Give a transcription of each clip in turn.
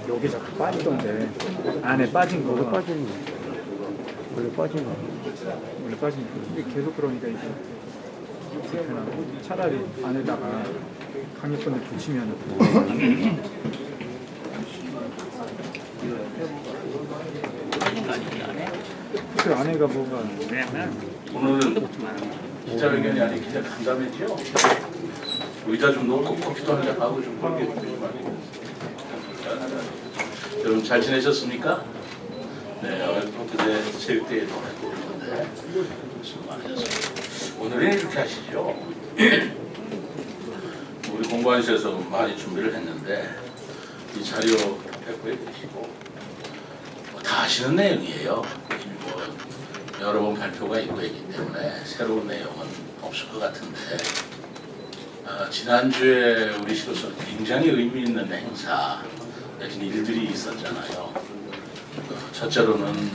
여기 자꾸 빠지던데 안에 빠진 원래 거가 빠지는 거. 원래 빠진 거. 원래 빠진 거 이게 계속 그러니까 이게 불편하고 차라리 안에다가 강력분을 붙이면 빠진 거 아니지 안에? 그 안에가 뭐가 왜냐면 오늘은 기자회견이 아닌 기자 간담회죠. 의자 좀 놓고 커피도 한잔 하고 좀 그렇게 좀 하고. 여러분 잘 지내셨습니까? 네, 엊그제 체육대회도 하고 그러는데 수고 많으셨습니다. 오늘은 이렇게 하시죠. 우리 공관위에서 많이 준비를 했는데 이 자료 배포해 주시고 다 아시는 내용이에요. 여러 번 발표가 있고 있기 때문에 새로운 내용은 없을 것 같은데 지난주에 우리 시로서 굉장히 의미 있는 행사 내진 일들이 있었잖아요. 첫째로는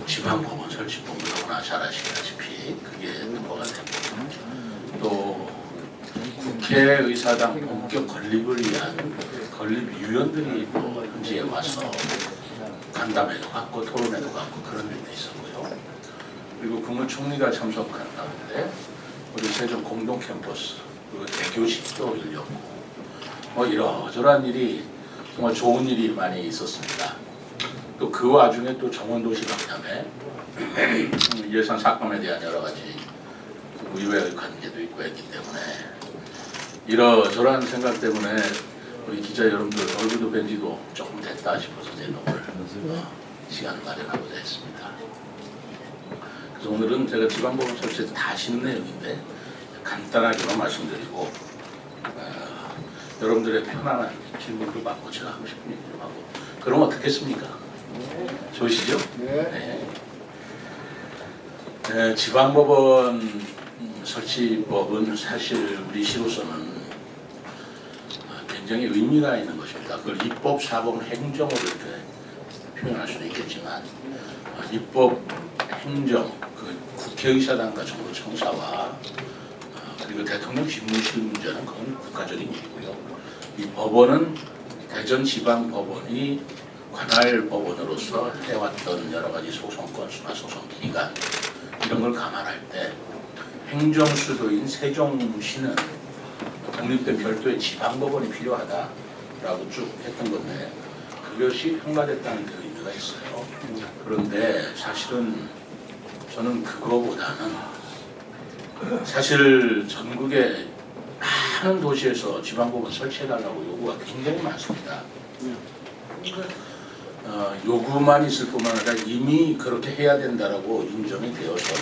지방법원 설치법 너무나 잘 아시다시피 그게 통과가 됐고 또 국회의사당 본격 건립을 위한 건립위원들이 또 현지에 와서 간담회도 갖고 토론회도 갖고 그런 일도 있었고요. 그리고 국무총리가 참석한 가운데 우리 세종 공동 캠퍼스 그리고 개교식도 열렸고 뭐 이러저러한 일이 정말 좋은 일이 많이 있었습니다. 또 그 와중에 또 정원도시 박람회 예산 삭감에 대한 여러 가지 의외의 관계도 있고 했기 때문에 이러저러한 생각 때문에 우리 기자 여러분들 얼굴도 뵌 지도 조금 됐다 싶어서 제가 오늘 시간을 마련하고자 했습니다. 그래서 오늘은 제가 지방법원 설치에서 다 아시는 내용인데 간단하게만 말씀드리고 여러분들의 편안한 질문도 받고 제가 하고 싶은 얘기도 하고 그럼 어떻겠습니까? 좋으시죠? 네. 네, 지방법원 설치법은 사실 우리 시로서는 굉장히 의미가 있는 것입니다. 그걸 입법, 사법, 행정으로 이렇게 표현할 수도 있겠지만 입법, 행정, 그 국회의사당과 정부청사와 그리고 대통령 집무실 문제는 그건 국가적인 일이고요. 이 법원은 대전지방법원이 관할 법원으로서 해왔던 여러 가지 소송 건수나 소송 기간 이런 걸 감안할 때 행정수도인 세종시는 독립된 별도의 지방법원이 필요하다라고 쭉 했던 건데 그것이 평가됐다는 그 의미가 있어요. 그런데 사실은 저는 그거보다는 사실 전국의 많은 도시에서 지방법원 설치해달라고 요구가 굉장히 많습니다. 요구만 있을 뿐만 아니라 이미 그렇게 해야 된다라고 인정이 되어서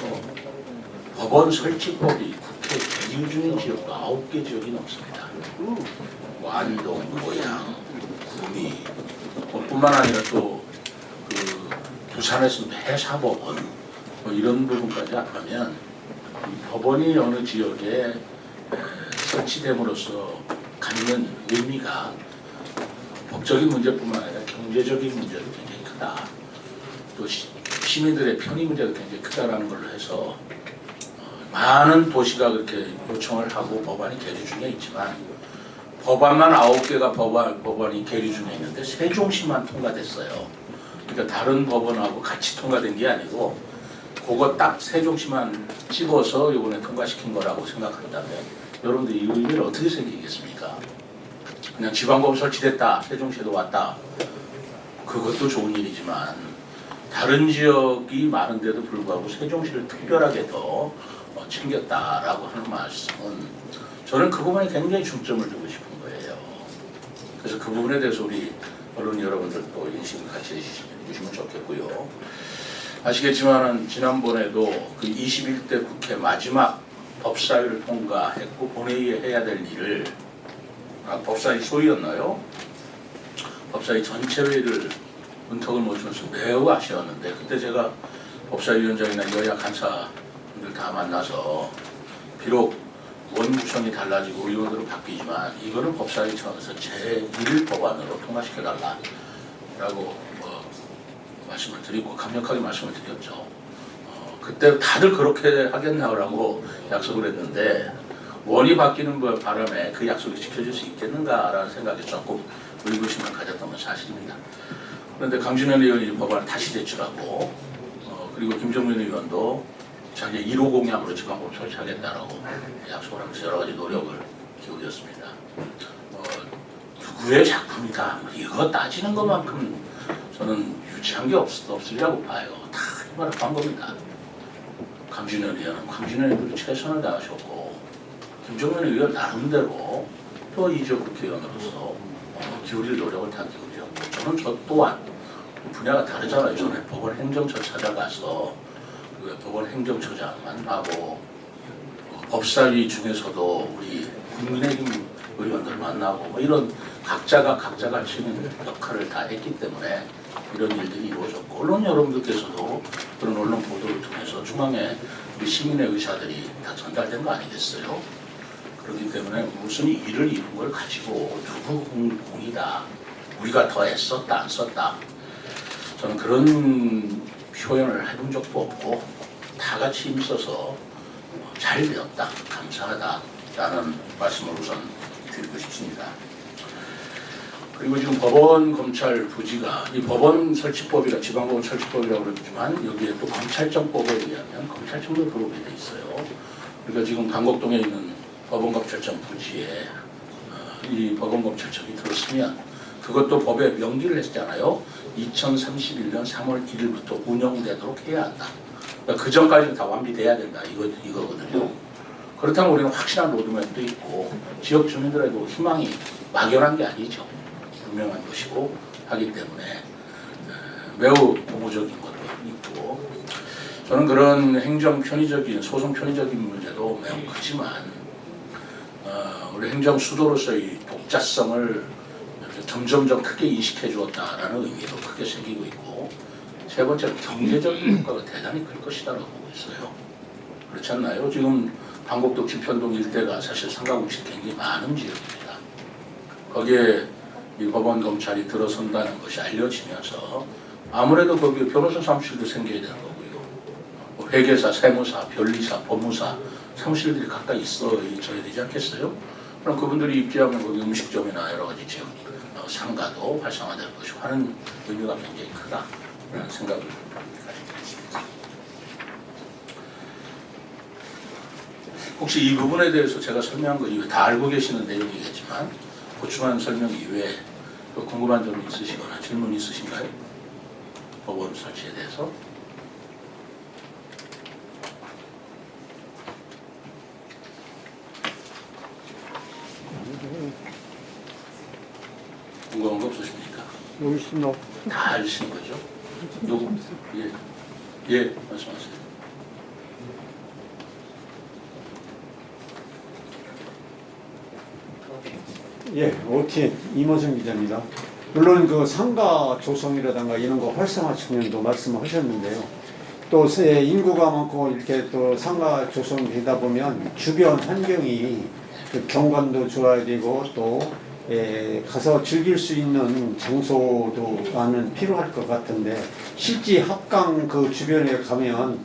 법원 설치법이 국회 계류 중인 지역도 9개 지역이 넘습니다. 완동, 고양, 구미 뿐만 아니라 또 그 부산에서도 해사법원 뭐 이런 부분까지 합하면 법원이 어느 지역에 설치됨으로써 갖는 의미가 법적인 문제뿐만 아니라 경제적인 문제도 굉장히 크다. 또 시민들의 편의 문제도 굉장히 크다라는 걸로 해서 많은 도시가 그렇게 요청을 하고 법안이 계류 중에 있지만 법안만 9개가 법안이 계류 중에 있는데 세종시만 통과됐어요. 그러니까 다른 법원하고 같이 통과된 게 아니고 그거 딱 세종시만 찍어서 이번에 통과시킨 거라고 생각한다면 여러분들 이 의미를 어떻게 생기겠습니까? 그냥 지방법원 설치됐다, 세종시에도 왔다. 그것도 좋은 일이지만 다른 지역이 많은데도 불구하고 세종시를 특별하게 더 챙겼다라고 하는 말씀은 저는 그 부분에 굉장히 중점을 두고 싶은 거예요. 그래서 그 부분에 대해서 우리 언론 여러분들도 인식을 같이 해주시면 좋겠고요. 아시겠지만 지난번에도 그 21대 국회 마지막 법사위를 통과했고 본회의에 해야 될 일을 법사위 소위였나요? 법사위 전체 회의를 문턱을 못 주면서 매우 아쉬웠는데 그때 제가 법사위원장이나 여야 간사분들 다 만나서 비록 원구성이 달라지고 의원으로 바뀌지만 이거는 법사위 차원에서 제1 법안으로 통과시켜달라라고 말씀을 드리고 강력하게 말씀을 드렸죠. 그때 다들 그렇게 하겠냐고 약속을 했는데 원이 바뀌는 바람에 그 약속이 지켜질 수 있겠는가라는 생각이 조금 의구심을 가졌던 건 사실입니다. 그런데 강준현 의원이 법안을 다시 제출하고 그리고 김정민 의원도 자기 1호 공약으로 지방법 설치하겠다라고 약속을 하면서 여러 가지 노력을 기울였습니다. 누구의 작품이다 이거 따지는 것만큼 저는 유치한 게 없으리라고 봐요. 다 이만한 겁니다. 강준현 의원은 강준현 의원도 최선을 다하셨고 김정민 의원 나름대로 또 이적 국회의원으로서 기울일 노력을 다 기울였고 저는 저 또한 분야가 다르잖아요. 저는 법원 행정처 찾아가서 그 법원 행정처장만 하고 법사위 중에서도 우리 국민의힘 의원들 만나고 뭐 이런 각자가 치는 역할을 다 했기 때문에 이런 일들이 이루어졌고 언론 여러분들께서도 그런 언론 보도를 통해서 중앙에 우리 시민의 의사들이 다 전달된 거 아니겠어요? 그렇기 때문에 무슨 일을 이룬 걸 가지고 누구 공이다 우리가 더 애썼다 안 썼다 저는 그런 표현을 해본 적도 없고 다 같이 힘써서 잘 되었다 감사하다라는 말씀을 우선 드리고 싶습니다. 그리고 지금 법원 검찰 부지가 이 법원 설치법이라 지방법원 설치법이라고 그러지만 여기에 또 검찰청법에 의하면 검찰청도 들어오게 돼 있어요. 그러니까 지금 강곡동에 있는 법원검찰청 부지에 이 법원검찰청이 들었으면 그것도 법에 명기를 했잖아요. 2031년 3월 1일부터 운영되도록 해야 한다. 그러니까 그 전까지는 다 완비돼야 된다. 이거거든요. 그렇다면 우리는 확실한 로드맵도 있고 지역 주민들에도 희망이 막연한 게 아니죠. 분명한 것이고 하기 때문에 매우 고무적인 것도 있고 저는 그런 행정 편의적인 소송 편의적인 문제도 매우 크지만 우리 행정 수도로서의 독자성을 점점점 크게 인식해 주었다라는 의미도 크게 생기고 있고 세 번째는 경제적인 효과가 대단히 클 것이다라고 보고 있어요. 그렇지 않나요? 지금 방곡동 지편동 일대가 사실 상가공시 굉장히 많은 지역입니다. 거기에 이 법원 검찰이 들어선다는 것이 알려지면서 아무래도 거기에 변호사 사무실도 생겨야 되는 거고요. 뭐 회계사, 세무사, 변리사, 법무사 사무실들이 각각 있어야 되지 않겠어요? 그럼 그분들이 입지하면 거기 음식점이나 여러 가지 지역 상가도 활성화될 것이고 하는 의미가 굉장히 크다라는 생각을 가지고 있습니다. 혹시 이 부분에 대해서 제가 설명한 거 이외에 다 알고 계시는 내용이겠지만 보충한 설명 이외에 또 궁금한 점이 있으시거나 질문 있으신가요? 법원 설치에 대해서? 궁금한 거 없으십니까? 여기 있습니다. 다 아시는 거죠? 누구? 예, 말씀하세요. 예, OTN 이모정 기자입니다. 물론 그 상가 조성이라든가 이런 거 활성화 측면도 말씀하셨는데요. 또 인구가 많고 이렇게 또 상가 조성되다 보면 주변 환경이 그 경관도 좋아야 되고 또 가서 즐길 수 있는 장소도 많은 필요할 것 같은데 실제 합강 그 주변에 가면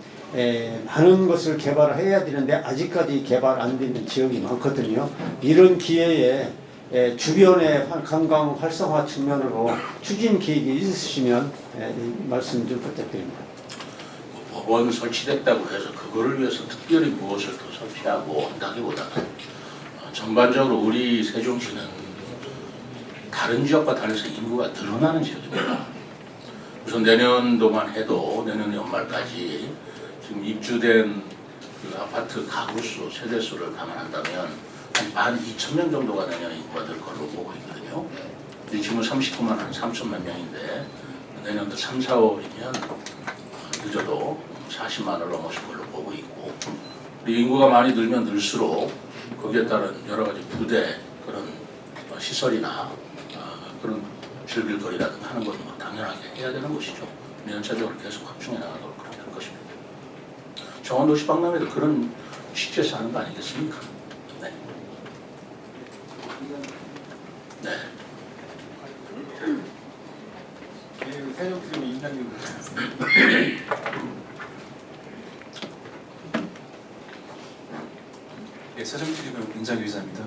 많은 것을 개발해야 되는데 아직까지 개발 안 되는 지역이 많거든요. 이런 기회에 주변의 관광 활성화 측면으로 추진 계획이 있으시면 말씀 좀 부탁드립니다. 법원 설치됐다고 해서 그거를 위해서 특별히 무엇을 더 설치하고 한다기보다는 전반적으로 우리 세종시는 다른 지역과 달라서 인구가 늘어나는 지역입니다. 우선 내년도만 해도 내년 연말까지 지금 입주된 그 아파트 가구수, 세대수를 감안한다면 한 12,000명 정도가 내년에 인구가 될 걸로 보고 있거든요. 지금은 39만 한 3천만 명인데 내년도 3, 4월이면 늦어도 40만을 넘어설 걸로 보고 있고 인구가 많이 늘면 늘수록 거기에 따른 여러 가지 부대 그런 시설이나 그런 즐길거리라든가 하는 것은 뭐 당연하게 해야 되는 것이죠. 연차적으로 계속 확충해 나가도록 그렇게 할 것입니다. 정원도시 박람회도 그런 취지에서 하는 거 아니겠습니까? 네. 네. 세종시민 인상님 세종TV 민장규 기자입니다.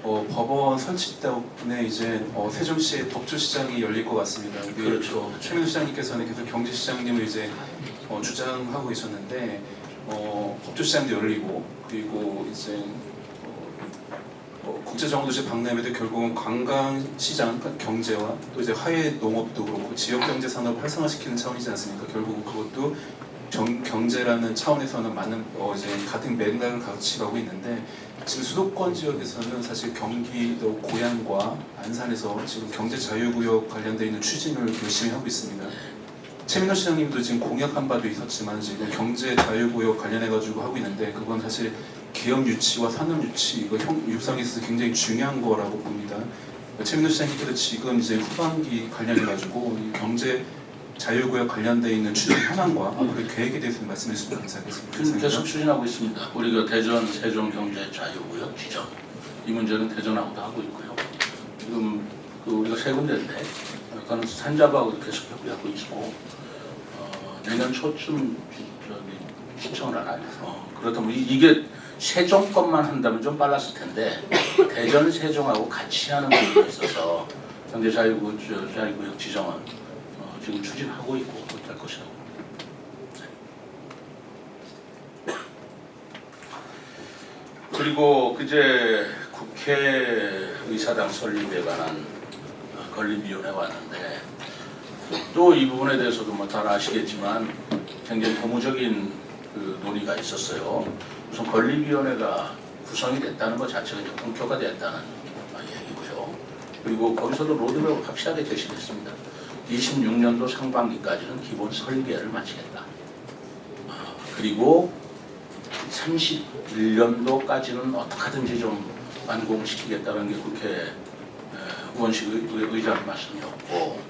법원 설치 때문에 이제 세종시의 법조시장이 열릴 것 같습니다. 그렇죠. 최민우 시장님께서는 계속 경제시장님을 이제 주장하고 계셨는데 법조시장도 열리고 그리고 이제 국제정부도시 박람회도 결국은 관광시장 그러니까 경제와 또 이제 화해 농업도 그렇고 지역경제 산업을 활성화시키는 차원이지 않습니까? 결국은 그것도 경제라는 차원에서는 맞는 이제 같은 맥락을 같이 가고 있는데 지금 수도권 지역에서는 사실 경기도 고양과 안산에서 지금 경제 자유구역 관련돼 있는 추진을 열심히 하고 있습니다. 최민호 시장님도 지금 공약한 바도 있었지만 지금 경제 자유구역 관련해 가지고 하고 있는데 그건 사실 기업 유치와 산업 유치 이거 육성에 있어서 굉장히 중요한 거라고 봅니다. 최민호 시장님께서 지금 이제 후반기 관련해 가지고 경제 자유구역 관련돼 있는 추진 현황과 앞으로 계획에 대해서 말씀해 주시면 감사하겠습니다. 지금 계속 추진하고 있습니다. 우리가 대전 세종 경제 자유구역 지정 이 문제는 대전하고도 하고 있고요. 지금 우리가 세 군데인데 그건 산자부하고도 계속 협의하고 있고 내년 초쯤 신청을 하나요? 그렇다면 이게 세종 것만 한다면 좀 빨랐을 텐데 대전 세종하고 같이 하는 부분이 있어서 경제 자유구역 지정은 지금 추진하고 있고 될 것이라고. 그리고 그제 국회의사당 설립에 관한 건립위원회 왔는데 또 이 부분에 대해서도 뭐 잘 아시겠지만 굉장히 고무적인 그 논의가 있었어요. 우선 건립위원회가 구성이 됐다는 것 자체가 이제 공표가 됐다는 얘기고요. 그리고 거기서도 로드맵을 확실하게 제시했습니다. 26년도 상반기까지는 기본 설계를 마치겠다. 그리고 31년도까지는 어떻게든지 좀 완공시키겠다는 게 국회 의원식 의장 말씀이었고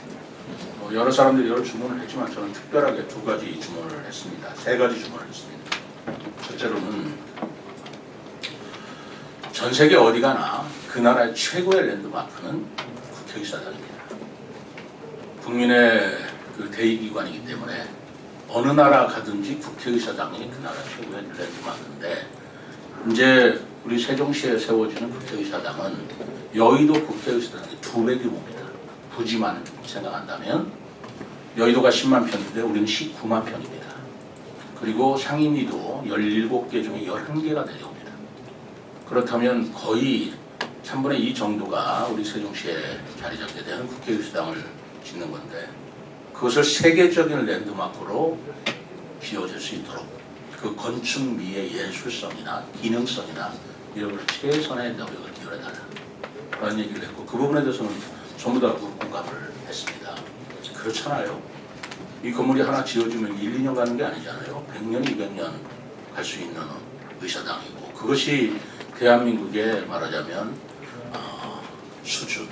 여러 사람들이 여러 주문을 했지만 저는 특별하게 두 가지 주문을 했습니다. 세 가지 주문을 했습니다. 첫째로는 전 세계 어디 가나 그 나라의 최고의 랜드마크는 국회의사당입니다. 국민의 그 대의기관이기 때문에 어느 나라 가든지 국회의사당이 그 나라 최고의 랜드마크인데 이제 우리 세종시에 세워지는 국회의사당은 여의도 국회의사당의 2배 규모입니다. 부지만 생각한다면 여의도가 10만 평인데 우리는 19만 평입니다. 그리고 상임위도 17개 중에 11개가 내려옵니다. 그렇다면 거의 3분의 2 정도가 우리 세종시에 자리 잡게 되는 국회의사당을 짓는 건데 그것을 세계적인 랜드마크로 지어질 수 있도록 그 건축미의 예술성이나 기능성이나 이런 걸 최선의 노력을 기울여달라 그런 얘기를 했고 그 부분에 대해서는 전부 다 공감을 했습니다. 그렇잖아요. 이 건물이 하나 지어지면 1, 2년 가는 게 아니잖아요. 100년, 200년 갈 수 있는 의사당이고 그것이 대한민국의 말하자면 수준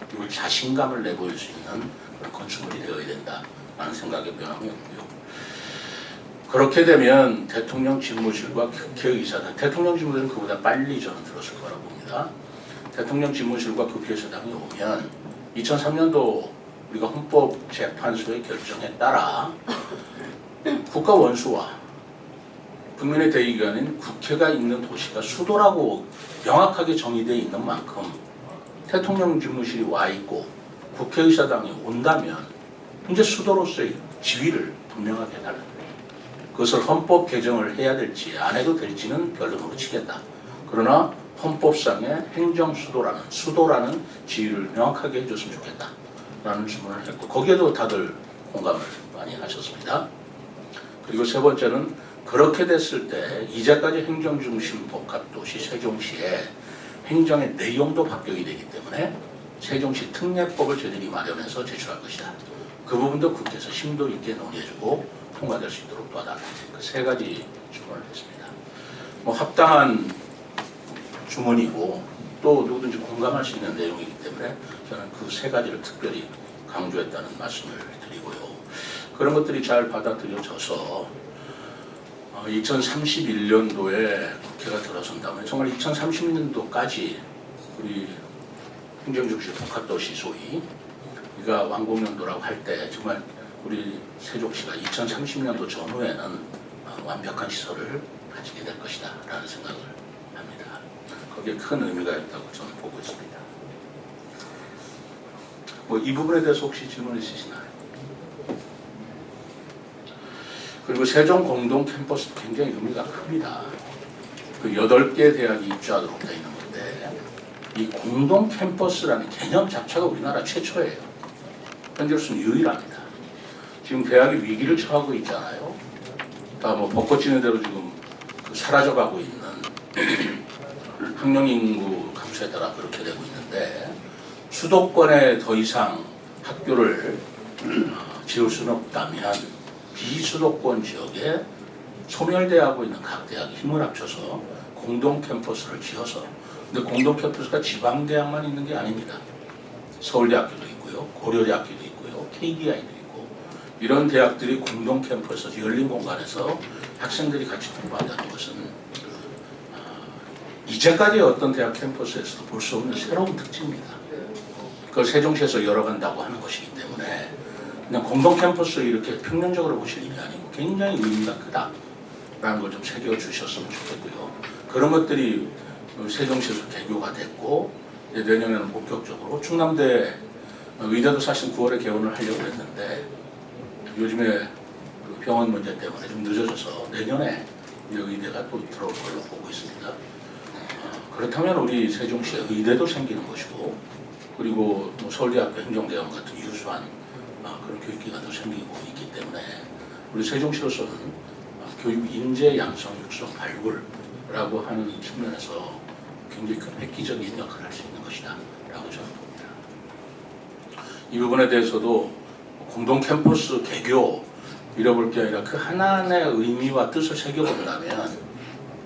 그리고 자신감을 내보일 수 있는 그런 건축물이 되어야 된다라는 생각의 변함이었고요. 그렇게 되면 대통령 집무실과 국회의사당, 대통령 집무실은 그보다 빨리 저는 들었을 거라고 봅니다. 대통령 집무실과 국회의사당이 오면 2003년도 우리가 헌법재판소의 결정에 따라 국가원수와 국민의 대의기관인 국회가 있는 도시가 수도라고 명확하게 정의되어 있는 만큼 대통령 집무실이 와 있고 국회의사당이 온다면 이제 수도로서의 지위를 분명하게 해달라. 그것을 헌법 개정을 해야 될지 안 해도 될지는 별론으로 치겠다. 그러나 헌법상의 수도라는 지위를 명확하게 해줬으면 좋겠다. 라는 주문을 했고 거기에도 다들 공감을 많이 하셨습니다. 그리고 세 번째는 그렇게 됐을 때 이제까지 행정중심 복합도시 세종시에 행정의 내용도 바뀌게 되기 때문에 세종시 특례법을 저희들이 마련해서 제출할 것이다. 그 부분도 국회에서 심도 있게 논의해주고 통과될 수 있도록 도와달라. 그 세 가지 주문을 했습니다. 뭐 합당한 주문이고 또 누구든지 공감할 수 있는 내용이기 때문에 저는 그 세 가지를 특별히 강조했다는 말씀을 드리고요. 그런 것들이 잘 받아들여져서 2031년도에 국회가 들어선다면 정말 2030년도까지 우리 행정중심 복합도시 소위 우리가 완공연도라고 할 때 정말 우리 세종시가 2030년도 전후에는 완벽한 시설을 가지게 될 것이다 라는 생각을 합니다. 이게 큰 의미가 있다고 저는 보고 있습니다. 뭐 이 부분에 대해서 혹시 질문 있으시나요? 그리고 세종 공동 캠퍼스 굉장히 의미가 큽니다. 그 8개 대학이 입주하도록 되어 있는 건데 이 공동 캠퍼스라는 개념 자체가 우리나라 최초예요. 현재로서는 유일합니다. 지금 대학이 위기를 처하고 있잖아요. 다 뭐 벚꽃 지는 대로 지금 그 사라져가고 있는 학령 인구 감소에 따라 그렇게 되고 있는데 수도권에 더 이상 학교를 지을 수는 없다면 비수도권 지역에 소멸되어가고 있는 각 대학이 힘을 합쳐서 공동 캠퍼스를 지어서 근데 공동 캠퍼스가 지방 대학만 있는 게 아닙니다. 서울대학교도 있고요, 고려대학교도 있고요, KDI도 있고 이런 대학들이 공동 캠퍼스 열린 공간에서 학생들이 같이 공부한다는 것은 이제까지 어떤 대학 캠퍼스에서도 볼 수 없는 새로운 특징입니다. 그걸 세종시에서 열어간다고 하는 것이기 때문에 그냥 공동 캠퍼스 이렇게 평면적으로 보실 일이 아니고 굉장히 의미가 크다라는 걸 좀 새겨주셨으면 좋겠고요. 그런 것들이 세종시에서 개교가 됐고 이제 내년에는 본격적으로 충남대 의대도 사실 9월에 개원을 하려고 했는데 요즘에 그 병원 문제 때문에 좀 늦어져서 내년에 이제 의대가 또 들어올 걸로 보고 있습니다. 그렇다면 우리 세종시에 의대도 생기는 것이고 그리고 뭐 서울대학교 행정대학원 같은 유수한 그런 교육기관도 생기고 있기 때문에 우리 세종시로서는 교육 인재 양성 육성 발굴이라고 하는 측면에서 굉장히 큰 획기적인 역할을 할 수 있는 것이다 라고 저는 봅니다. 이 부분에 대해서도 공동 캠퍼스 개교 잃어볼 게 아니라 그 하나의 의미와 뜻을 새겨본다면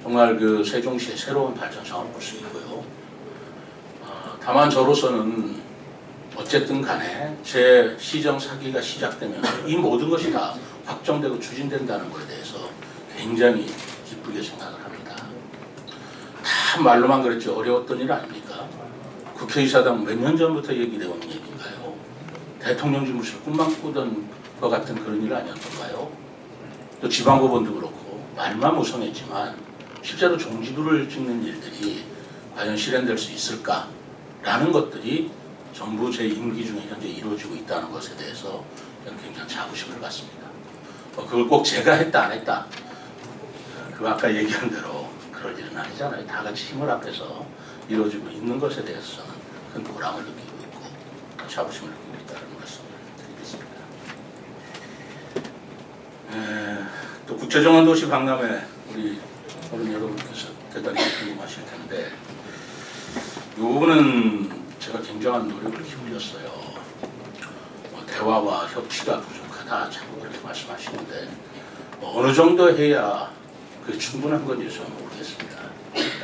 정말 그 세종시의 새로운 발전상을 볼 수 있고요. 다만 저로서는 어쨌든 간에 제 시정 사기가 시작되면 이 모든 것이 다 확정되고 추진된다는 것에 대해서 굉장히 기쁘게 생각을 합니다. 다 말로만 그랬죠. 어려웠던 일 아닙니까? 국회의사당 몇 년 전부터 얘기되어 오는 얘기인가요? 대통령 집무실 꿈만 꾸던 것 같은 그런 일 아니었던가요? 또 지방법원도 그렇고 말만 무성했지만 실제로 종지부를 찍는 일들이 과연 실현될 수 있을까라는 것들이 정부 제 임기 중에 현재 이루어지고 있다는 것에 대해서 저는 굉장히 자부심을 갖습니다. 그걸 꼭 제가 했다 안 했다 그 아까 얘기한 대로 그럴 일은 아니잖아요. 다 같이 힘을 합해서 이루어지고 있는 것에 대해서 저는 큰 보람을 느끼고 있고 자부심을 느끼고 있다는 말씀을 드리겠습니다. 또 국제정원도시 박람회 우리 어른 여러분께서 대단히 궁금하실 텐데 이 부분은 제가 굉장한 노력을 기울였어요. 대화와 협치가 부족하다 자꾸 그렇게 말씀하시는데 어느 정도 해야 그게 충분한 건지 저는 모르겠습니다.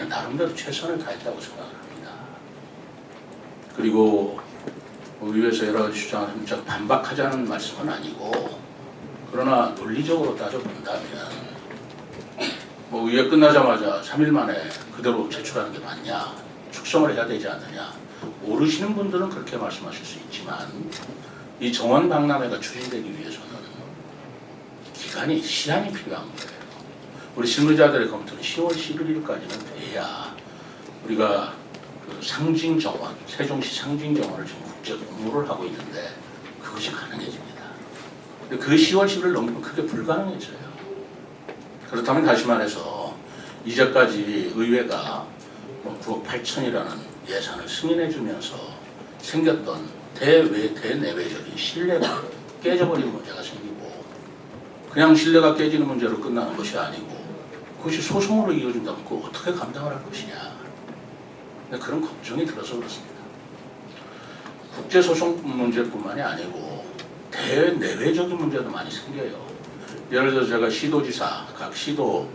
나름대로 최선을 다했다고 생각을 합니다. 그리고 의회에서 여러 가지 주장을 하면 반박하자는 말씀은 아니고 그러나 논리적으로 따져본다면 뭐 의회 끝나자마자 3일 만에 그대로 제출하는 게 맞냐 축성을 해야 되지 않느냐 모르시는 분들은 그렇게 말씀하실 수 있지만 이 정원 박람회가 추진되기 위해서는 시한이 필요한 거예요. 우리 실무자들의 검토는 10월 11일까지는 돼야 우리가 그 상징 정원, 세종시 상징 정원을 지금 국제 공모를 하고 있는데 그것이 가능해집니다. 근데 그 10월 10일 넘으면 그게 불가능해져요. 그렇다면 다시 말해서 이제까지 의회가 9억 8천이라는 예산을 승인해주면서 생겼던 대내외적인 신뢰가 깨져버리는 문제가 생기고 그냥 신뢰가 깨지는 문제로 끝나는 것이 아니고 그것이 소송으로 이어진다면 그거 어떻게 감당을 할 것이냐 근데 그런 걱정이 들어서 그렇습니다. 국제소송 문제뿐만이 아니고 대내외적인 문제도 많이 생겨요. 예를 들어서 제가 시도지사 각 시도에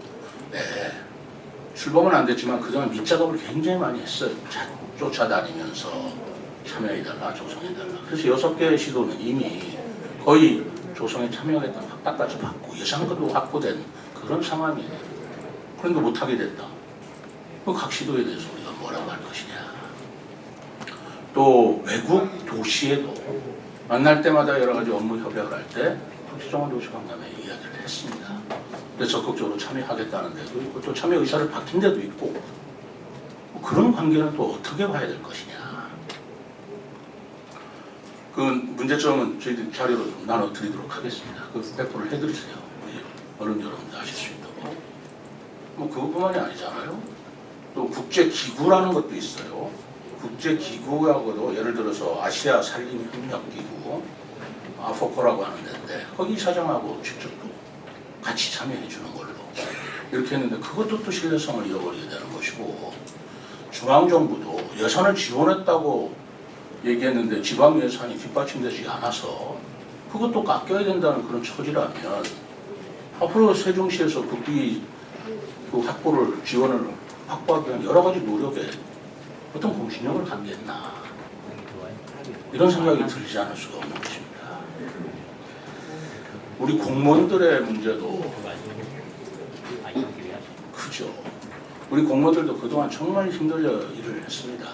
출범은 안 됐지만 그동안 밑작업을 굉장히 많이 했어요. 쫓아다니면서 참여해달라, 조성해달라. 그래서 6개의 시도는 이미 거의 조성에 참여하겠다는 확답까지 받고 예산권도 확보된 그런 상황이에요. 그런데 못하게 됐다. 각 시도에 대해서 우리가 뭐라고 할 것이냐. 또 외국 도시에도 만날 때마다 여러 가지 업무 협약을 할 때 국제정원 도시 박람회 이야기를 했습니다. 그래서 적극적으로 참여하겠다는 데도 있고 또 참여 의사를 밝힌 데도 있고 그런 관계는 또 어떻게 봐야 될 것이냐. 그 문제점은 저희들이 자료로 나눠드리도록 하겠습니다. 그 배포를 해드리세요. 어른 여러분들 아실 수 있도록. 뭐 그것뿐만이 아니잖아요. 또 국제기구라는 것도 있어요. 국제기구하고도 예를 들어서 아시아 산림협력기구 아포코라고 하는 데인데 거기 사장하고 직접 또 같이 참여해 주는 걸로 이렇게 했는데 그것도 또 신뢰성을 잃어버리게 되는 것이고 중앙정부도 예산을 지원했다고 얘기했는데 지방 예산이 뒷받침되지 않아서 그것도 깎여야 된다는 그런 처지라면 앞으로 세종시에서 국비 그 확보를 지원을 확보하기 위한 여러 가지 노력에 어떤 공신력을 갖겠나 이런 생각이 들지 않을 수가 없는 것입니다. 우리 공무원들의 문제도 크죠. 우리 공무원들도 그동안 정말 힘들려 일을 했습니다.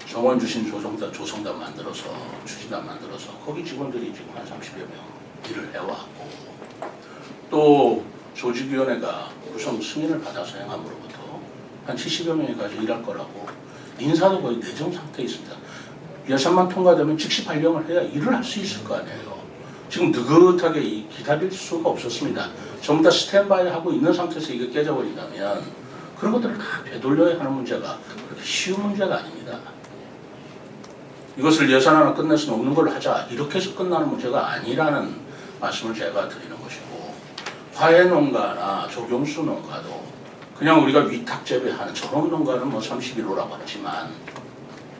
정원 주신 조성단 만들어서 추진단 만들어서 거기 직원들이 지금 한 30여 명 일을 해왔고 또 조직위원회가 구성 승인을 받아서 행함으로부터 한 70여 명이까지 일할 거라고 인사도 거의 내정 상태에 있습니다. 예산만 통과되면 즉시 발령을 해야 일을 할 수 있을 거 아니에요. 지금 느긋하게 기다릴 수가 없었습니다. 전부 다 스탠바이 하고 있는 상태에서 이게 깨져버린다면 그런 것들을 다 되돌려야 하는 문제가 그렇게 쉬운 문제가 아닙니다. 이것을 예산 하나 끝내서 없는 걸로 하자 이렇게 해서 끝나는 문제가 아니라는 말씀을 제가 드리는 것이고 화훼농가나 조경수 농가도 그냥 우리가 위탁 재배하는 전업농가는 뭐 31호라고 하지만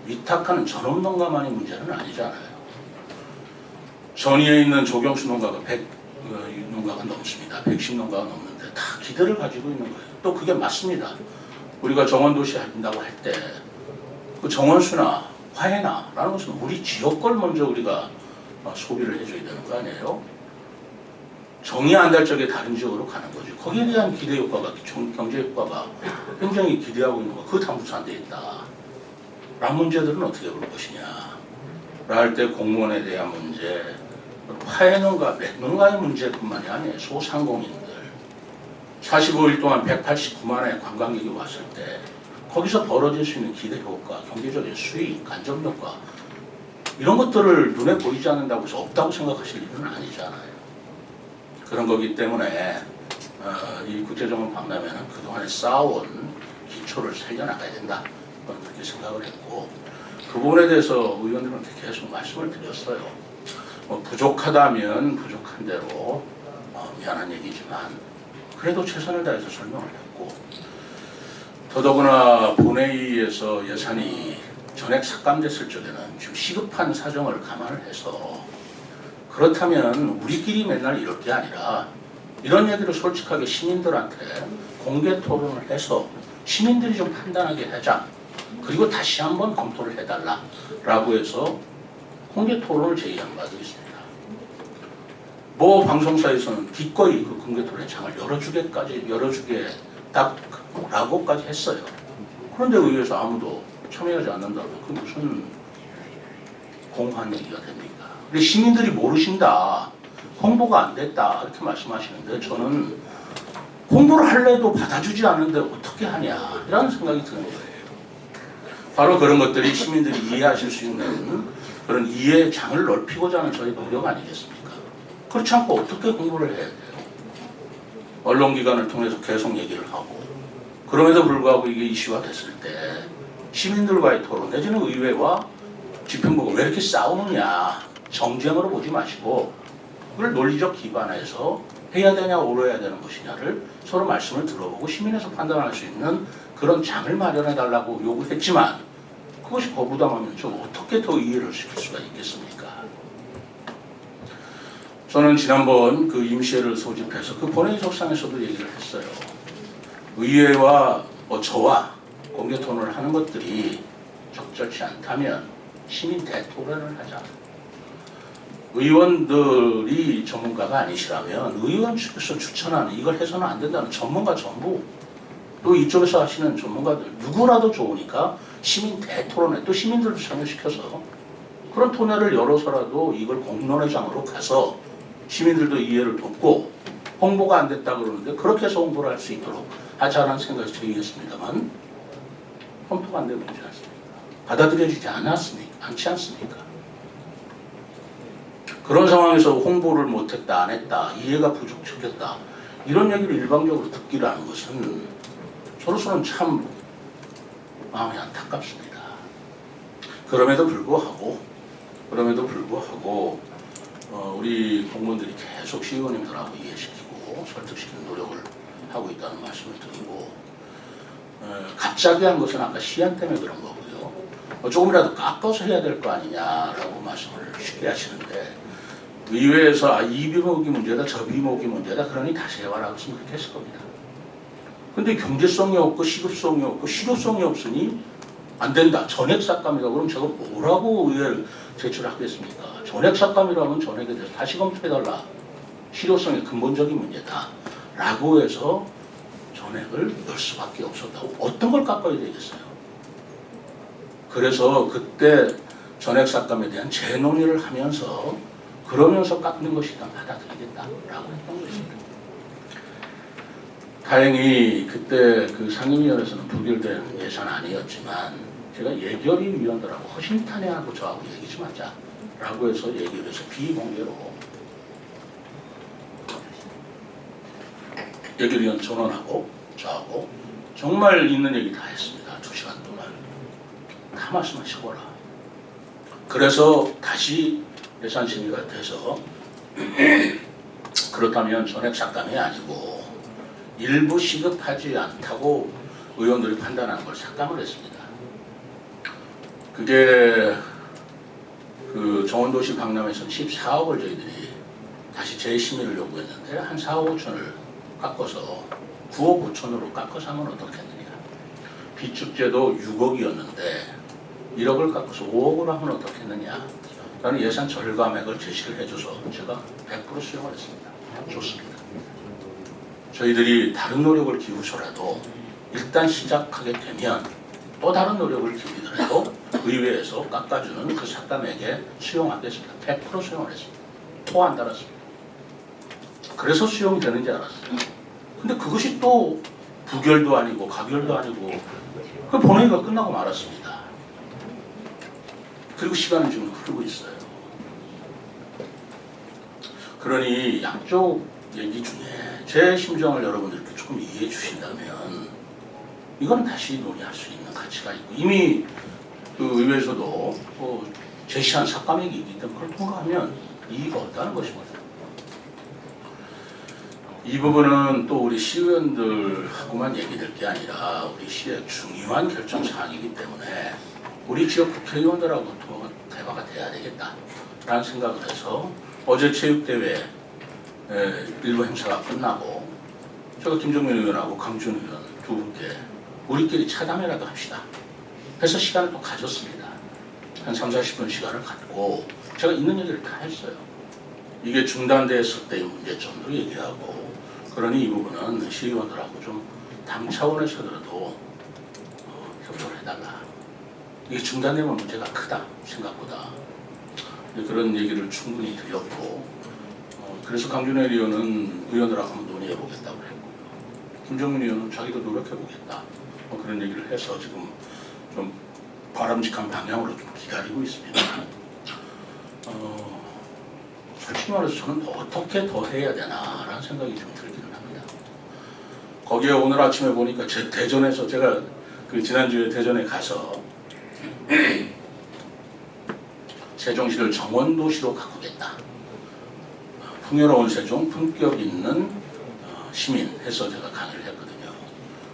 위탁하는 전업농가만이 문제는 아니잖아요. 전위에 있는 조경수 농가가 100 농가가 넘습니다. 110농가가 넘는데 다 기대를 가지고 있는 거예요. 또 그게 맞습니다. 우리가 정원도시 한다고 할 때 그 정원수나 화훼나라는 것은 우리 지역 걸 먼저 우리가 소비를 해줘야 되는 거 아니에요? 정이 안 될 적에 다른 지역으로 가는 거죠. 거기에 대한 기대 효과가, 경제 효과가 굉장히 기대하고 있는 거. 그거 다 무산되어 있다. 라는 문제들은 어떻게 볼 것이냐. 할 때 공무원에 대한 문제, 화훼농가, 맥농가의 문제뿐만이 아니에요. 소상공인들. 45일 동안 189만의 관광객이 왔을 때 거기서 벌어질 수 있는 기대 효과, 경제적인 수익, 간접 효과 이런 것들을 눈에 보이지 않는다고 해서 없다고 생각하실 일은 아니잖아요. 그런 거기 때문에 이 국제정원 박람회는 그동안에 쌓아온 기초를 살려나가야 된다. 그렇게 생각을 했고 그 부분에 대해서 의원들한테 계속 말씀을 드렸어요. 뭐 부족하다면 부족한 대로 미안한 얘기지만 그래도 최선을 다해서 설명을 했고 더더구나 본회의에서 예산이 전액 삭감됐을 적에는 지금 시급한 사정을 감안을 해서 그렇다면 우리끼리 맨날 이럴 게 아니라 이런 얘기를 솔직하게 시민들한테 공개 토론을 해서 시민들이 좀 판단하게 하자. 그리고 다시 한번 검토를 해달라라고 해서 공개 토론을 제의한 바도 있습니다. 뭐 방송사에서는 기꺼이 그 공개 토론의 장을 열어주겠다라고까지 했어요. 그런데 의회에서 아무도 참여하지 않는다면 그 무슨 공허한 얘기가 됩니까? 근데 시민들이 모르신다, 홍보가 안 됐다 이렇게 말씀하시는데 저는 홍보를 할래도 받아주지 않는데 어떻게 하냐 이라는 생각이 드는 거예요. 바로 그런 것들이 시민들이 이해하실 수 있는 그런 이해의 장을 넓히고자 하는 저희 노력 아니겠습니까? 그렇지 않고 어떻게 홍보를 해야 돼요? 언론기관을 통해서 계속 얘기를 하고 그럼에도 불구하고 이게 이슈가 됐을 때 시민들과의 토론 내지는 의회와 집행부가 왜 이렇게 싸우느냐 정쟁으로 보지 마시고 그걸 논리적 기반에서 해야 되냐 오려야 되는 것이냐를 서로 말씀을 들어보고 시민에서 판단할 수 있는 그런 장을 마련해 달라고 요구했지만 그것이 거부당하면 좀 어떻게 더 이해를 시킬 수가 있겠습니까? 저는 지난번 그 임시회를 소집해서 그 본회의 석상에서도 얘기를 했어요. 의회와 저와 공개 토론을 하는 것들이 적절치 않다면 시민 대토론을 하자. 의원들이 전문가가 아니시라면 의원 측에서 추천하는 이걸 해서는 안 된다는 전문가 전부 또 이쪽에서 하시는 전문가들 누구라도 좋으니까 시민 대토론회 또 시민들도 참여시켜서 그런 토론회를 열어서라도 이걸 공론회장으로 가서 시민들도 이해를 돕고 홍보가 안 됐다 그러는데 그렇게 해서 홍보를 할 수 있도록 하자라는 생각이 들겠습니다만 검토가 안 되고 있지 않습니까? 받아들여지지 않지 않습니까? 그런 상황에서 홍보를 못했다, 안 했다, 이해가 부족했다 이런 얘기를 일방적으로 듣기라는 것은 저로서는 참 마음이 안타깝습니다. 그럼에도 불구하고 우리 공무원들이 계속 시의원님들하고 이해시키고 설득시키는 노력을 하고 있다는 말씀을 드리고 갑자기 한 것은 아까 시한 때문에 그런 거고요. 조금이라도 깎아서 해야 될 거 아니냐라고 말씀을 쉽게 하시는데 의회에서 이 비목이 문제다 저 비목이 문제다 그러니 다시 해와라고 했으면 그렇게 했을 겁니다. 근데 경제성이 없고 시급성이 없고 실효성이 없으니 안 된다. 전액삭감이다. 그럼 제가 뭐라고 의회를 제출하겠습니까? 전액삭감이라면 전액에 대해서 다시 검토해달라. 실효성의 근본적인 문제다. 라고 해서 전액을 넣을 수밖에 없었다고. 어떤 걸 깎아야 되겠어요? 그래서 그때 전액삭감에 대한 재논의를 하면서 그러면서 깎는 것이 일단 받아들이겠다라고 했던 것입니다. 다행히 그때 그 상임위원회에서는 부결된 예산안이었지만 제가 예결위 위원들하고 허심탄회하고 저하고 얘기 좀 하자라고 해서 얘기를 해서 비공개로 예결위원 전원하고 저하고 정말 있는 얘기 다 했습니다. 2시간 동안 다 말씀하시거라. 그래서 다시 예산 심의가 돼서 그렇다면 전액 삭감이 아니고 일부 시급하지 않다고 의원들이 판단하는 걸 삭감을 했습니다. 그게 그 정원도시 박람회에서는 14억을 저희들이 다시 재심의를 요구했는데 한 4억 5천을 깎아서 9억 5천으로 깎아서 하면 어떻겠느냐. 비축제도 6억이었는데 1억을 깎아서 5억으로 하면 어떻겠느냐. 라는 예산 절감액을 제시를 해줘서 제가 100% 수용을 했습니다. 좋습니다. 저희들이 다른 노력을 기울여서라도 일단 시작하게 되면 또 다른 노력을 기울이더라도 의회에서 깎아주는 그 삭감액에 수용하겠습니다. 100% 수용을 했습니다. 토 안 달았습니다. 그래서 수용이 되는지 알았어요. 근데 그것이 또 부결도 아니고 가결도 아니고 그 본회의가 끝나고 말았습니다. 그리고 시간은 지금 흐르고 있어요. 그러니 양쪽 얘기 중에 제 심정을 여러분들께 조금 이해해 주신다면 이건 다시 논의할 수 있는 가치가 있고 이미 그 의회에서도 제시한 삭감액이 있기 때문에 그걸 통과하면 이의가 없다는 것입니다. 이 부분은 또 우리 시의원들하고만 얘기될 게 아니라 우리 시의 중요한 결정 사항이기 때문에 우리 지역 국회의원들하고 대화가 돼야 되겠다라는 생각을 해서 어제 체육대회 일부 행사가 끝나고 제가 김정민 의원하고 강준 의원 두 분께 우리끼리 차담회라도 합시다 해서 시간을 또 가졌습니다. 한 3, 40분 시간을 갖고 제가 있는 얘기를 다 했어요. 이게 중단됐을 때의 문제점도 얘기하고 그러니 이 부분은 시의원들하고 좀 당 차원에서라도 협조를 해달라. 이게 중단되면 문제가 크다 생각보다 그런 얘기를 충분히 드렸고 그래서 강준혜 의원들하고 한번 논의해보겠다고 했고요. 김정민 의원은 자기도 노력해보겠다 그런 얘기를 해서 지금 좀 바람직한 방향으로 좀 기다리고 있습니다. 솔직히 말해서 저는 어떻게 더 해야 되나라는 생각이 좀 들기는 합니다. 거기에 오늘 아침에 보니까 제 대전에서 제가 그 지난주에 대전에 가서 세종시를 정원도시로 가꾸겠다. 풍요로운 세종, 품격 있는 시민 해서 제가 강의를 했거든요.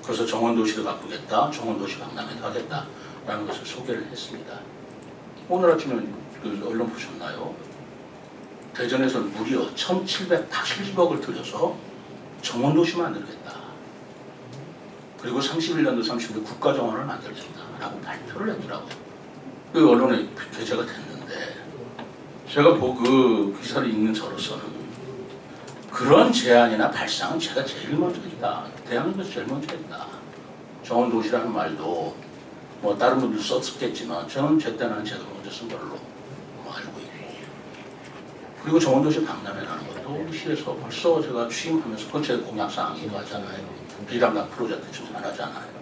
그래서 정원도시를 가꾸겠다, 정원도시 박람회도 하겠다라는 것을 소개를 했습니다. 오늘 아침에 그 언론 보셨나요? 대전에서는 무려 1,780억을 들여서 정원도시 만들겠다. 그리고 31년도 30년 국가정원을 만들겠다라고 발표를 했더라고요. 그 언론에 게재가 됐는데 제가 그 기사를 읽는 저로서는 그런 제안이나 발상은 제가 제일 먼저 했다. 대한민국에서 제일 먼저 했다. 정원도시라는 말도 뭐 다른 분들 썼겠지만 저는 제 때는 제가 먼저 쓴 걸로 알고 있고 그리고 정원도시 박람회라는 것도 시에서 벌써 제가 취임하면서 그건 제 공약사항이기도 하잖아요. 비담당 프로젝트 중 하나잖아요.